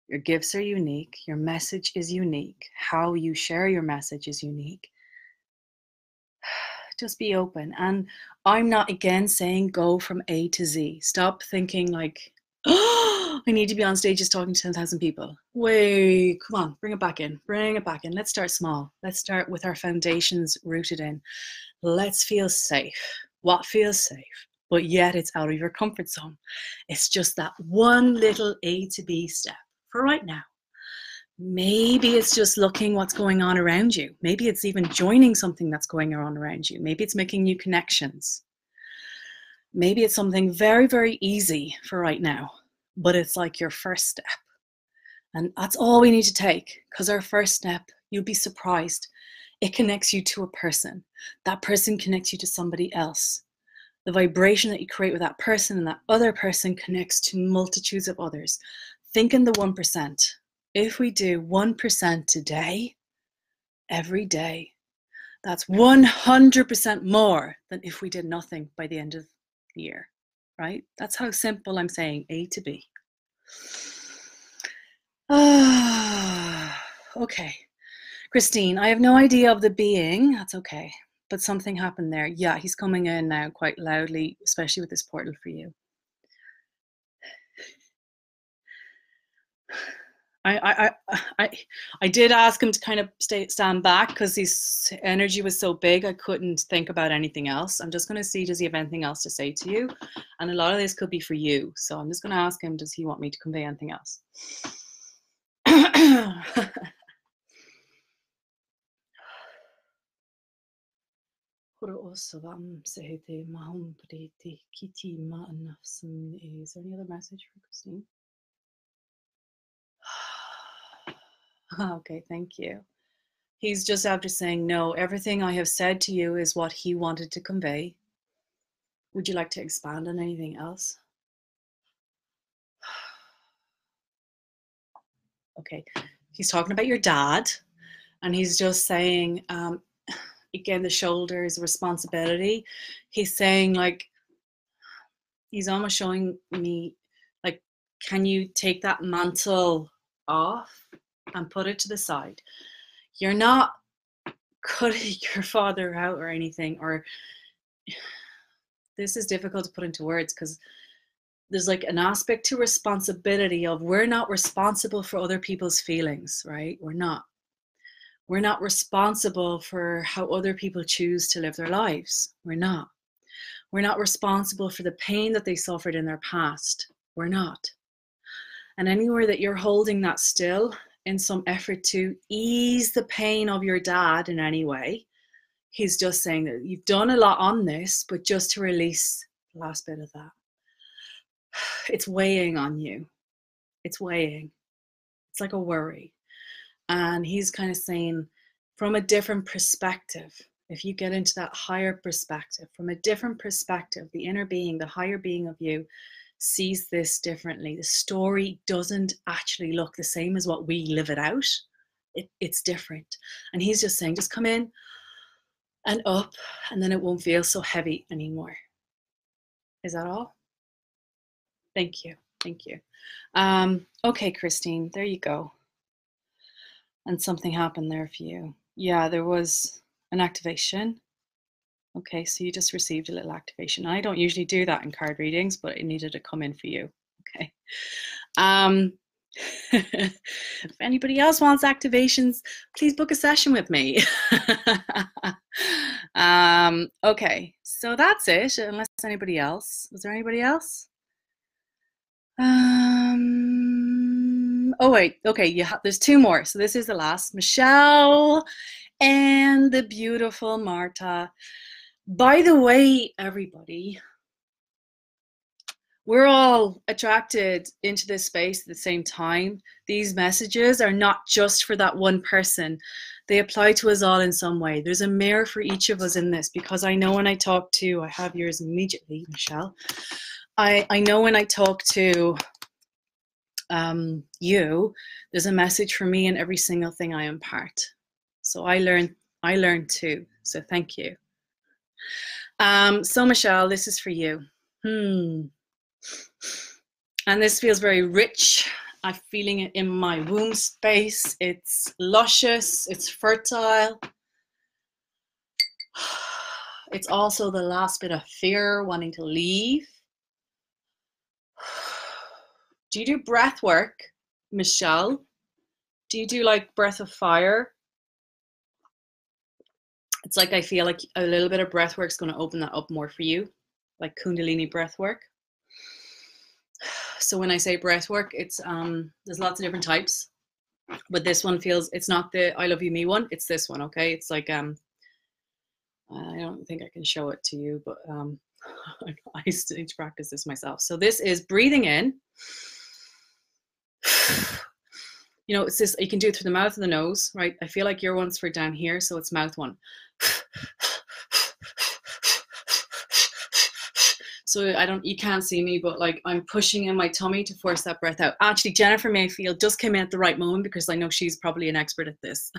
[SPEAKER 1] Your gifts are unique. Your message is unique. How you share your message is unique. Just be open. And I'm not again saying go from A to Z. Stop thinking like, oh, I need to be on stages talking to 10,000 people. Wait, come on, bring it back in. Bring it back in. Let's start small. Let's start with our foundations rooted in. Let's feel safe. What feels safe? But yet it's out of your comfort zone. It's just that one little A to B step for right now. Maybe it's just looking what's going on around you. Maybe it's even joining something that's going on around you. Maybe it's making new connections. Maybe it's something very, very easy for right now, but it's like your first step. And that's all we need to take, because our first step, you'll be surprised. It connects you to a person. That person connects you to somebody else. The vibration that you create with that person and that other person connects to multitudes of others. Think in the 1%. If we do 1% today, every day, that's 100% more than if we did nothing by the end of the year, right? That's how simple I'm saying A to B. Okay. Christine, I have no idea of the being. That's okay. But something happened there. Yeah, he's coming in now quite loudly, especially with this portal for you. I did ask him to kind of stand back because his energy was so big I couldn't think about anything else. I'm just going to see, does he have anything else to say to you? And a lot of this could be for you. So I'm just going to ask him, does he want me to convey anything else? Is there any other message for Christine? Okay, thank you. He's just after saying, no, everything I have said to you is what he wanted to convey. Would you like to expand on anything else? Okay, he's talking about your dad, and he's just saying, again, the shoulders, responsibility. He's saying, like, he's almost showing me, like, can you take that mantle off and put it to the side? You're not cutting your father out or anything, or this is difficult to put into words because there's like an aspect to responsibility of we're not responsible for other people's feelings, right? We're not responsible for how other people choose to live their lives. We're not responsible for the pain that they suffered in their past. We're not. And anywhere that you're holding that still in some effort to ease the pain of your dad in any way, he's just saying that you've done a lot on this, but just to release the last bit of that. It's weighing on you. It's weighing. It's like a worry. And he's kind of saying, from a different perspective, if you get into that higher perspective, from a different perspective, the inner being, the higher being of you sees this differently. The story doesn't actually look the same as what we live it out. It's different. And he's just saying, just come in and up, and then it won't feel so heavy anymore. Is that all? Thank you. Thank you. Okay, Christine, there you go. And something happened there for you. Yeah, there was an activation. Okay, so you just received a little activation. I don't usually do that in card readings, but it needed to come in for you. Okay. If anybody else wants activations, please book a session with me. Okay, so that's it, unless anybody else. Was there anybody else? Oh wait, okay, there's two more. So this is the last. Michelle and the beautiful Marta. By the way, everybody, we're all attracted into this space at the same time. These messages are not just for that one person. They apply to us all in some way. There's a mirror for each of us in this, because I know when I talk to, I have yours immediately, Michelle. I know when I talk to you, there's a message for me in every single thing I impart. So I learn too. So thank you. So Michelle, this is for you. And this feels very rich. I'm feeling it in my womb space. It's luscious, it's fertile. It's also the last bit of fear wanting to leave. Do you do breath work, Michelle? Do you do like breath of fire? It's like I feel like a little bit of breath work is going to open that up more for you, like Kundalini breath work. So when I say breath work, it's there's lots of different types, but this one feels, it's not the I love you me one, it's this one. Okay, it's like I don't think I can show it to you, but I used to practice this myself. So this is breathing in. You know, it's this, you can do it through the mouth and the nose, right? I feel like your one's for down here, so it's mouth one. So you can't see me, but like I'm pushing in my tummy to force that breath out. Actually, Jennifer Mayfield just came in at the right moment because I know she's probably an expert at this.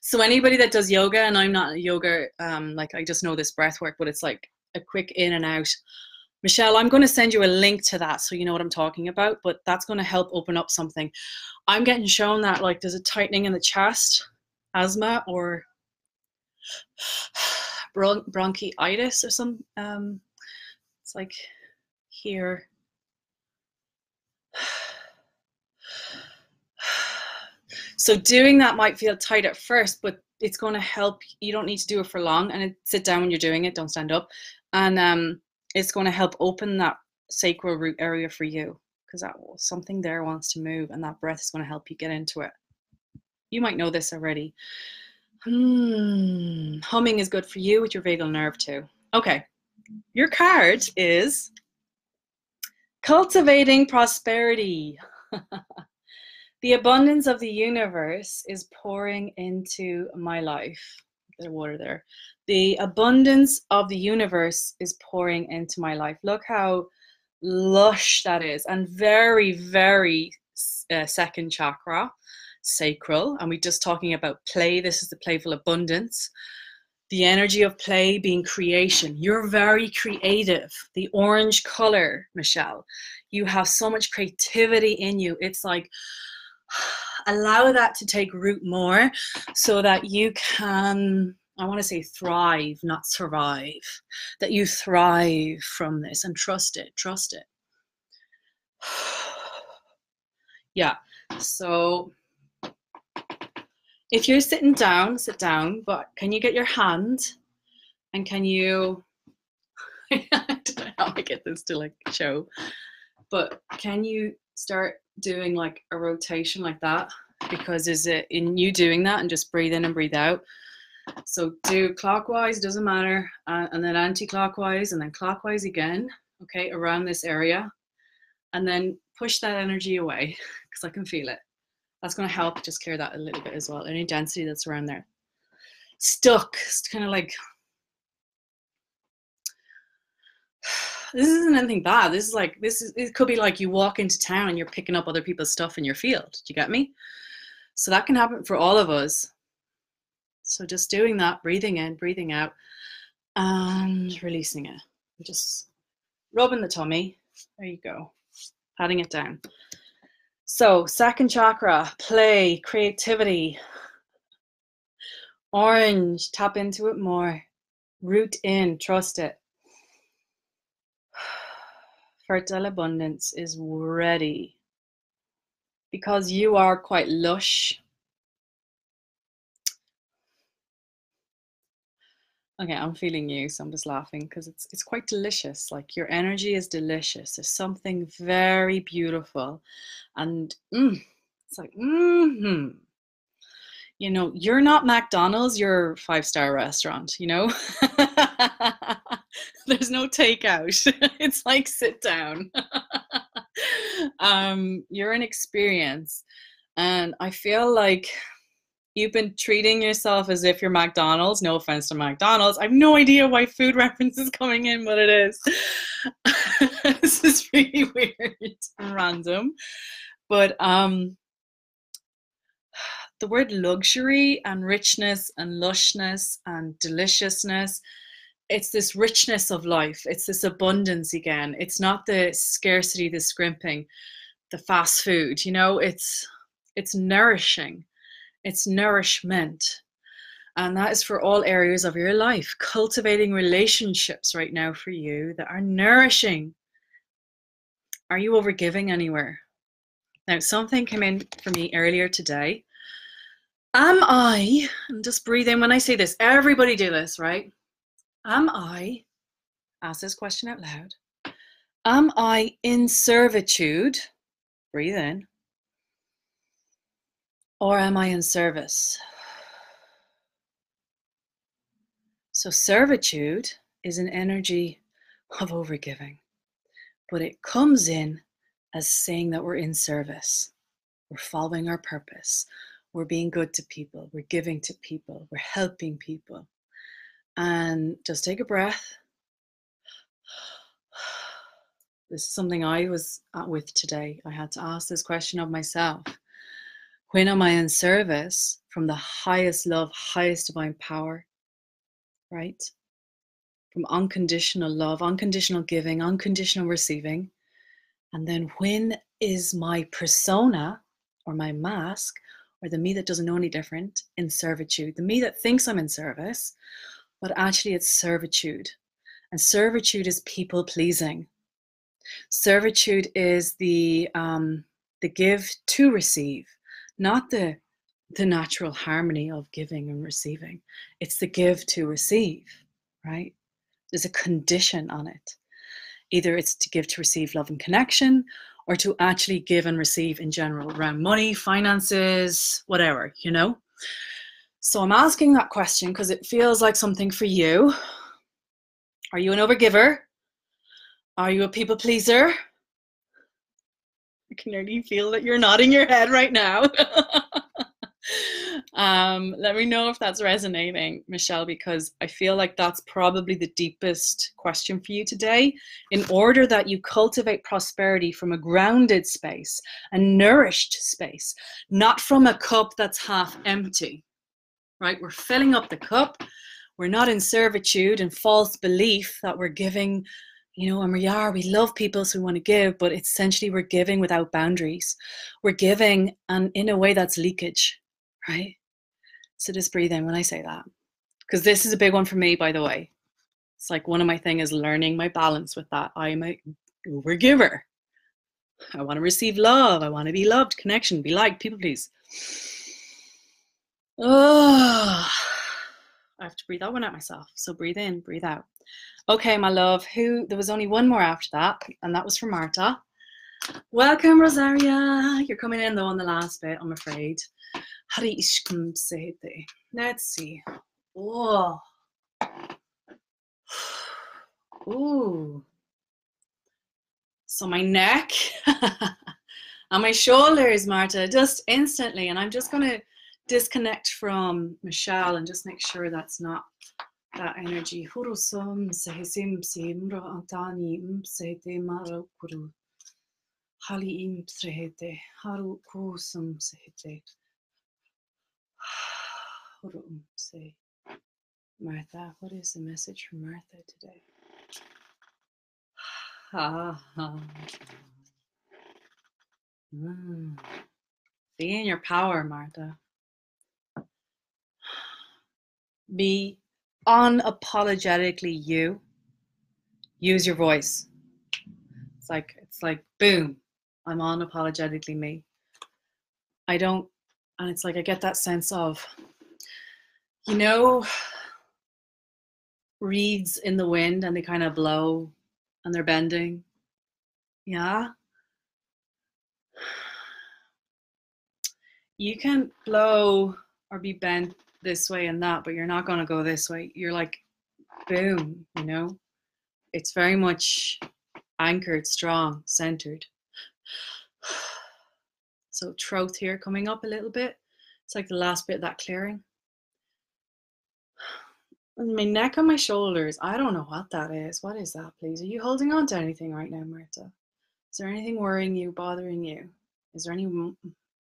[SPEAKER 1] So anybody that does yoga, and I'm not a yoga, like I just know this breath work, but it's like a quick in and out. Michelle, I'm going to send you a link to that so you know what I'm talking about, but that's going to help open up something. I'm getting shown that like there's a tightening in the chest, asthma or bronchitis or some, it's like here. So doing that might feel tight at first, but it's going to help. You don't need to do it for long, and sit down when you're doing it, don't stand up. And it's going to help open that sacral root area for you, because that something there wants to move, and that breath is going to help you get into it. You might know this already. Humming is good for you with your vagal nerve too. Okay, your card is cultivating prosperity. The abundance of the universe is pouring into my life. A bit of water there. The abundance of the universe is pouring into my life. Look how lush that is, and very, very second chakra, sacral. And we're just talking about play. This is the playful abundance. The energy of play being creation. You're very creative. The orange color, Michelle. You have so much creativity in you. It's like, allow that to take root more so that you can, I want to say thrive, not survive. That you thrive from this, and trust it, trust it. Yeah, so if you're sitting down, sit down, but can you get your hand and can you, I don't know how I get this to like show, but can you start doing like a rotation like that? Because is it in you doing that and just breathe in and breathe out? So do clockwise, doesn't matter, and then anti-clockwise, and then clockwise again, okay, around this area, and then push that energy away because I can feel it. That's going to help just clear that a little bit as well, any density that's around there. Stuck, it's kind of like, this isn't anything bad. This is like, it could be like you walk into town and you're picking up other people's stuff in your field. Do you get me? So that can happen for all of us. So just doing that, breathing in, breathing out, and releasing it. Just rubbing the tummy. There you go. Patting it down. So second chakra, play, creativity. Orange, tap into it more. Root in, trust it. Fertile abundance is ready. Because you are quite lush. Okay, I'm feeling you, so I'm just laughing because it's quite delicious. Like your energy is delicious. There's something very beautiful, and it's like You know, you're not McDonald's. You're a 5-star restaurant. You know, there's no takeout. It's like sit down. You're an experience, and I feel like you've been treating yourself as if you're McDonald's. No offense to McDonald's. I have no idea why food reference is coming in, but it is. This is really weird and random. But the word luxury and richness and lushness and deliciousness it's this richness of life. It's this abundance again. It's not the scarcity, the scrimping, the fast food, you know, it's nourishing. It's nourishment. And that is for all areas of your life. Cultivating relationships right now for you that are nourishing. Are you overgiving anywhere? Now, something came in for me earlier today. Am I, and just breathe in when I say this, everybody do this, right? Am I, ask this question out loud, am I in servitude, breathe in, or am I in service? So servitude is an energy of overgiving, but it comes in as saying that we're in service. We're following our purpose. We're being good to people. We're giving to people. We're helping people. And just take a breath. This is something I was with today. I had to ask this question of myself. When am I in service from the highest love, highest divine power, right? From unconditional love, unconditional giving, unconditional receiving. And then when is my persona or my mask or the me that doesn't know any different in servitude? The me that thinks I'm in service, but actually it's servitude. And servitude is people pleasing. Servitude is the give to receive, not the natural harmony of giving and receiving. It's the give to receive, right? There's a condition on it. Either it's to give to receive love and connection, or to actually give and receive in general around money, finances, whatever, you know? So I'm asking that question because it feels like something for you. Are you an overgiver? Are you a people pleaser? I can already feel that you're nodding your head right now. Let me know if that's resonating, Michelle, because I feel like that's probably the deepest question for you today. In order that you cultivate prosperity from a grounded space, a nourished space, not from a cup that's half empty, right? We're filling up the cup. We're not in servitude and false belief that we're giving, you know, and we love people, so we want to give, but essentially we're giving without boundaries. We're giving and in a way that's leakage, right? So just breathe in when I say that, because this is a big one for me, by the way. It's like one of my things is learning my balance with that. I'm a overgiver. I want to receive love. I want to be loved, connection, be liked, people please. Oh, I have to breathe that one out myself. So breathe in, breathe out. Okay, my love, there was only one more after that, and that was for Marta. Welcome, Rosaria. You're coming in though on the last bit, I'm afraid. Let's see. Oh. Ooh. So my neck and my shoulders, Marta, just instantly, and I'm just going to disconnect from Michelle and just make sure that's not that energy. Martha, what is the message from Martha today? Be in your power, Martha. Be unapologetically you. Use your voice. It's like boom, I'm unapologetically me. And it's like I get that sense of, you know, reeds in the wind and they kind of blow and they're bending. Yeah. You can blow or be bent this way and that, but you're not going to go this way. You're like, boom, you know, it's very much anchored, strong, centered. So throat here coming up a little bit. It's like the last bit of that clearing. And my neck and my shoulders, I don't know what that is. What is that, please? Are you holding on to anything right now, Marta? Is there anything worrying you, bothering you? Is there any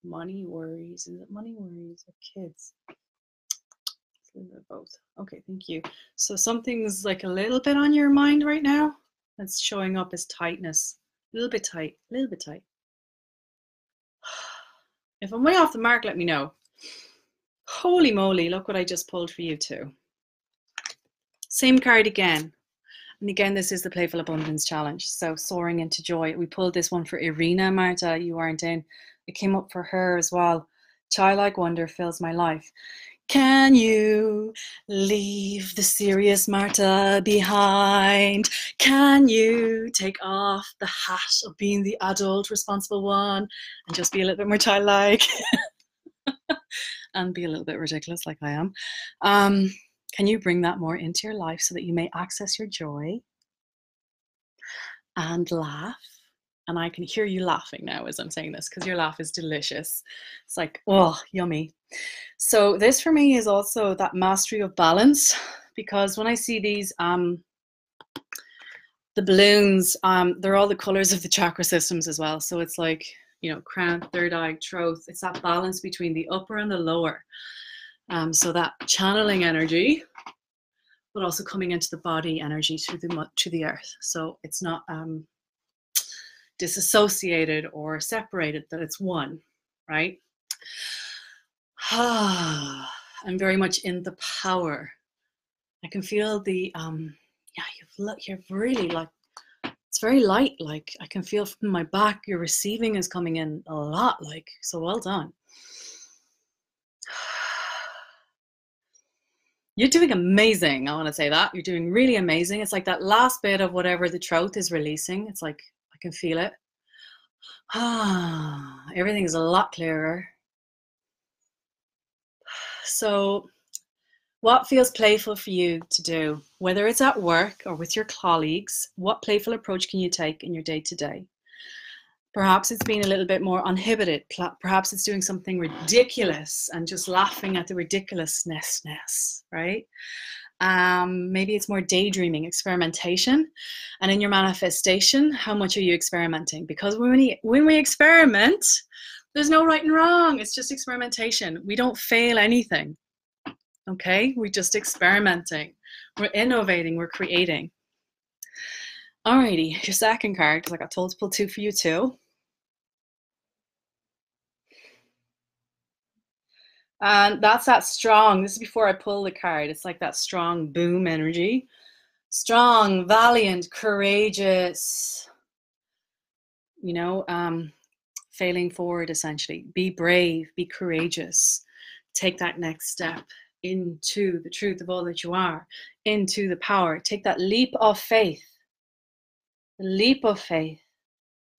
[SPEAKER 1] money worries? Is it money worries or kids? Both. Okay, thank you. So something's like a little bit on your mind right now. That's showing up as tightness. A little bit tight, a little bit tight. If I'm way off the mark, let me know. Holy moly, look what I just pulled for you too. Same card again. And again, this is the Playful Abundance Challenge. So soaring into joy. We pulled this one for Irina, Marta, you aren't in. It came up for her as well. Childlike wonder fills my life. Can you leave the serious Marta behind? Can you take off the hat of being the adult responsible one and just be a little bit more childlike and be a little bit ridiculous like I am? Can you bring that more into your life so that you may access your joy and laugh? And I can hear you laughing now as I'm saying this because your laugh is delicious. It's like, oh, yummy. So this for me is also that mastery of balance, because when I see these, the balloons, they're all the colors of the chakra systems as well. So it's like, you know, crown, third eye, throat. It's that balance between the upper and the lower. So that channeling energy, but also coming into the body energy to the earth. So it's not disassociated or separated, that it's one, right? I'm very much in the power. I can feel the you've really, like, it's very light, like I can feel from my back your receiving is coming in a lot, like, so well done. You're doing amazing. I want to say that you're doing really amazing. It's like that last bit of whatever the throat is releasing. It's like I can feel it. Everything is a lot clearer. So what feels playful for you to do, whether it's at work or with your colleagues? What playful approach can you take in your day-to-day? Perhaps it's being a little bit more uninhibited. Perhaps it's doing something ridiculous and just laughing at the ridiculousness, right? Maybe it's more daydreaming, experimentation. And in your manifestation, how much are you experimenting? Because when we experiment, there's no right and wrong. It's just experimentation. We don't fail anything. Okay? We're just experimenting. We're innovating. We're creating. Alrighty, your second card, because I got told to pull two for you too. And that's that strong. This is before I pull the card. It's like that strong boom energy. Strong, valiant, courageous. You know, failing forward, essentially. Be brave, be courageous. Take that next step into the truth of all that you are, into the power. Take that leap of faith. The leap of faith.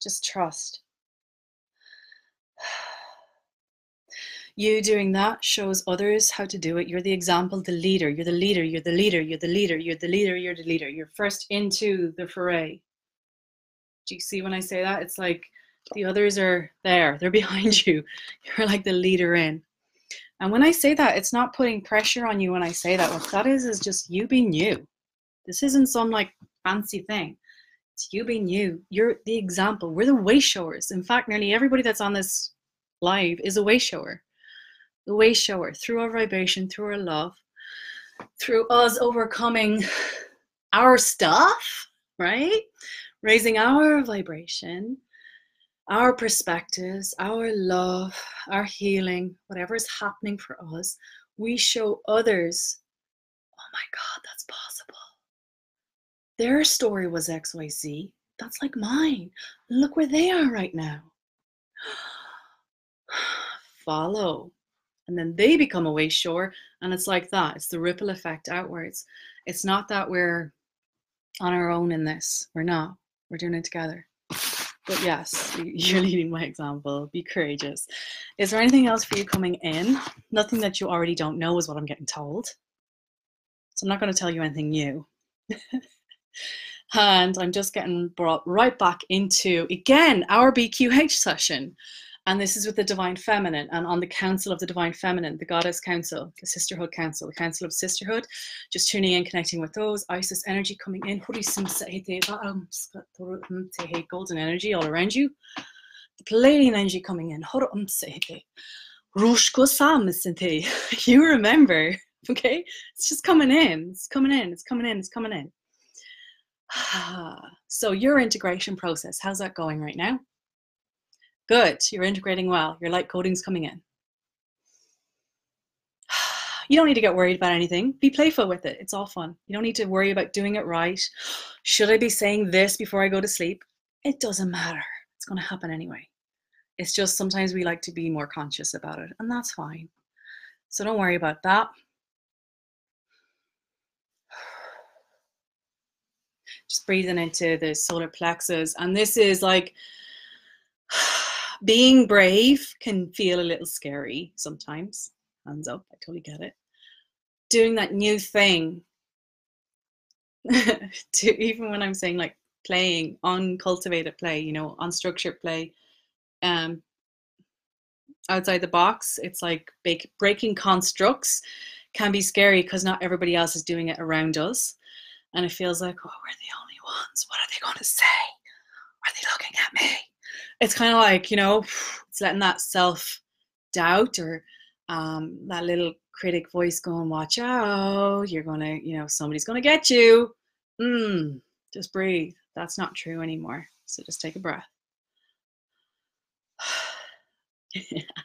[SPEAKER 1] Just trust. You doing that shows others how to do it. You're the example, the leader. You're the leader. You're the leader. You're the leader. You're the leader. You're the leader. You're first into the foray. Do you see when I say that? It's like the others are there. They're behind you. You're like the leader in. And when I say that, it's not putting pressure on you when I say that. What that is just you being you. This isn't some like fancy thing. It's you being you. You're the example. We're the way showers. In fact, nearly everybody that's on this live is a way shower. The way shower, through our vibration, through our love, through us overcoming our stuff, right? Raising our vibration, our perspectives, our love, our healing, whatever is happening for us, we show others, oh my God, that's possible. Their story was XYZ. That's like mine. Look where they are right now. Follow. And then they become a way shore, and it's like that. It's the ripple effect outwards. It's not that we're on our own in this. We're not. We're doing it together. But yes, you're leading by example. Be courageous. Is there anything else for you coming in? Nothing that you already don't know is what I'm getting told. So I'm not going to tell you anything new. And I'm just getting brought right back into, again, our BQH session. And this is with the Divine Feminine, and on the Council of the Divine Feminine, the Goddess Council, the Sisterhood Council, the Council of Sisterhood. Just tuning in, connecting with those. Isis energy coming in. Golden energy all around you. The Palladian energy coming in. You remember Okay, it's just coming in, it's coming in, it's coming in, it's coming in. So your integration process, how's that going right now? Good, you're integrating well, your light coding's coming in. You don't need to get worried about anything. Be playful with it. It's all fun. You don't need to worry about doing it right. Should I be saying this before I go to sleep? It doesn't matter. It's going to happen anyway. It's just sometimes we like to be more conscious about it, and that's fine. So don't worry about that. Just breathing into the solar plexus. And this is like, being brave can feel a little scary sometimes. Hands up, I totally get it. Doing that new thing, to even when I'm saying like playing, uncultivated play, you know, unstructured play, outside the box, it's like breaking constructs can be scary because not everybody else is doing it around us. And it feels like, oh, we're the only ones. What are they going to say? Are they looking at me? It's kind of like, you know, it's letting that self-doubt or that little critic voice going, watch out, you're going to, you know, somebody's going to get you. Just breathe. That's not true anymore. So just take a breath.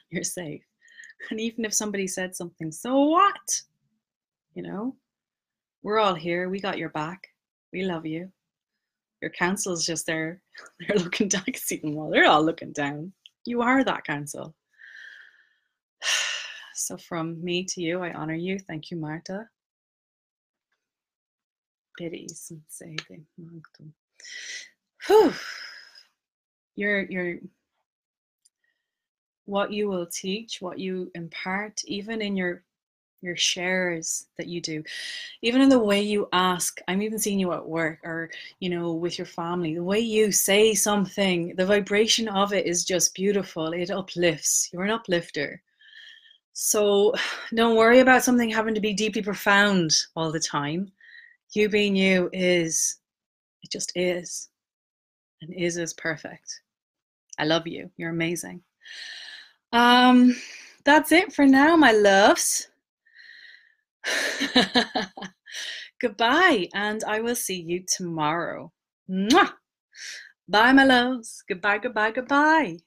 [SPEAKER 1] You're safe. And even if somebody said something, so what? You know, we're all here. We got your back. We love you. Your council's just there. They're looking down. I can see them all. They're all looking down. You are that council. So from me to you, I honor you. Thank you, Marta. Biddies and say you're what you will teach, what you impart, even in your shares that you do, even in the way you ask. I'm even seeing you at work or, you know, with your family, the way you say something, the vibration of it is just beautiful. It uplifts. You're an uplifter. So don't worry about something having to be deeply profound all the time. You being you is, it just is. And is perfect. I love you. You're amazing. That's it for now, my loves. Goodbye, and I will see you tomorrow. Mwah! Bye, my loves. Goodbye, goodbye, goodbye.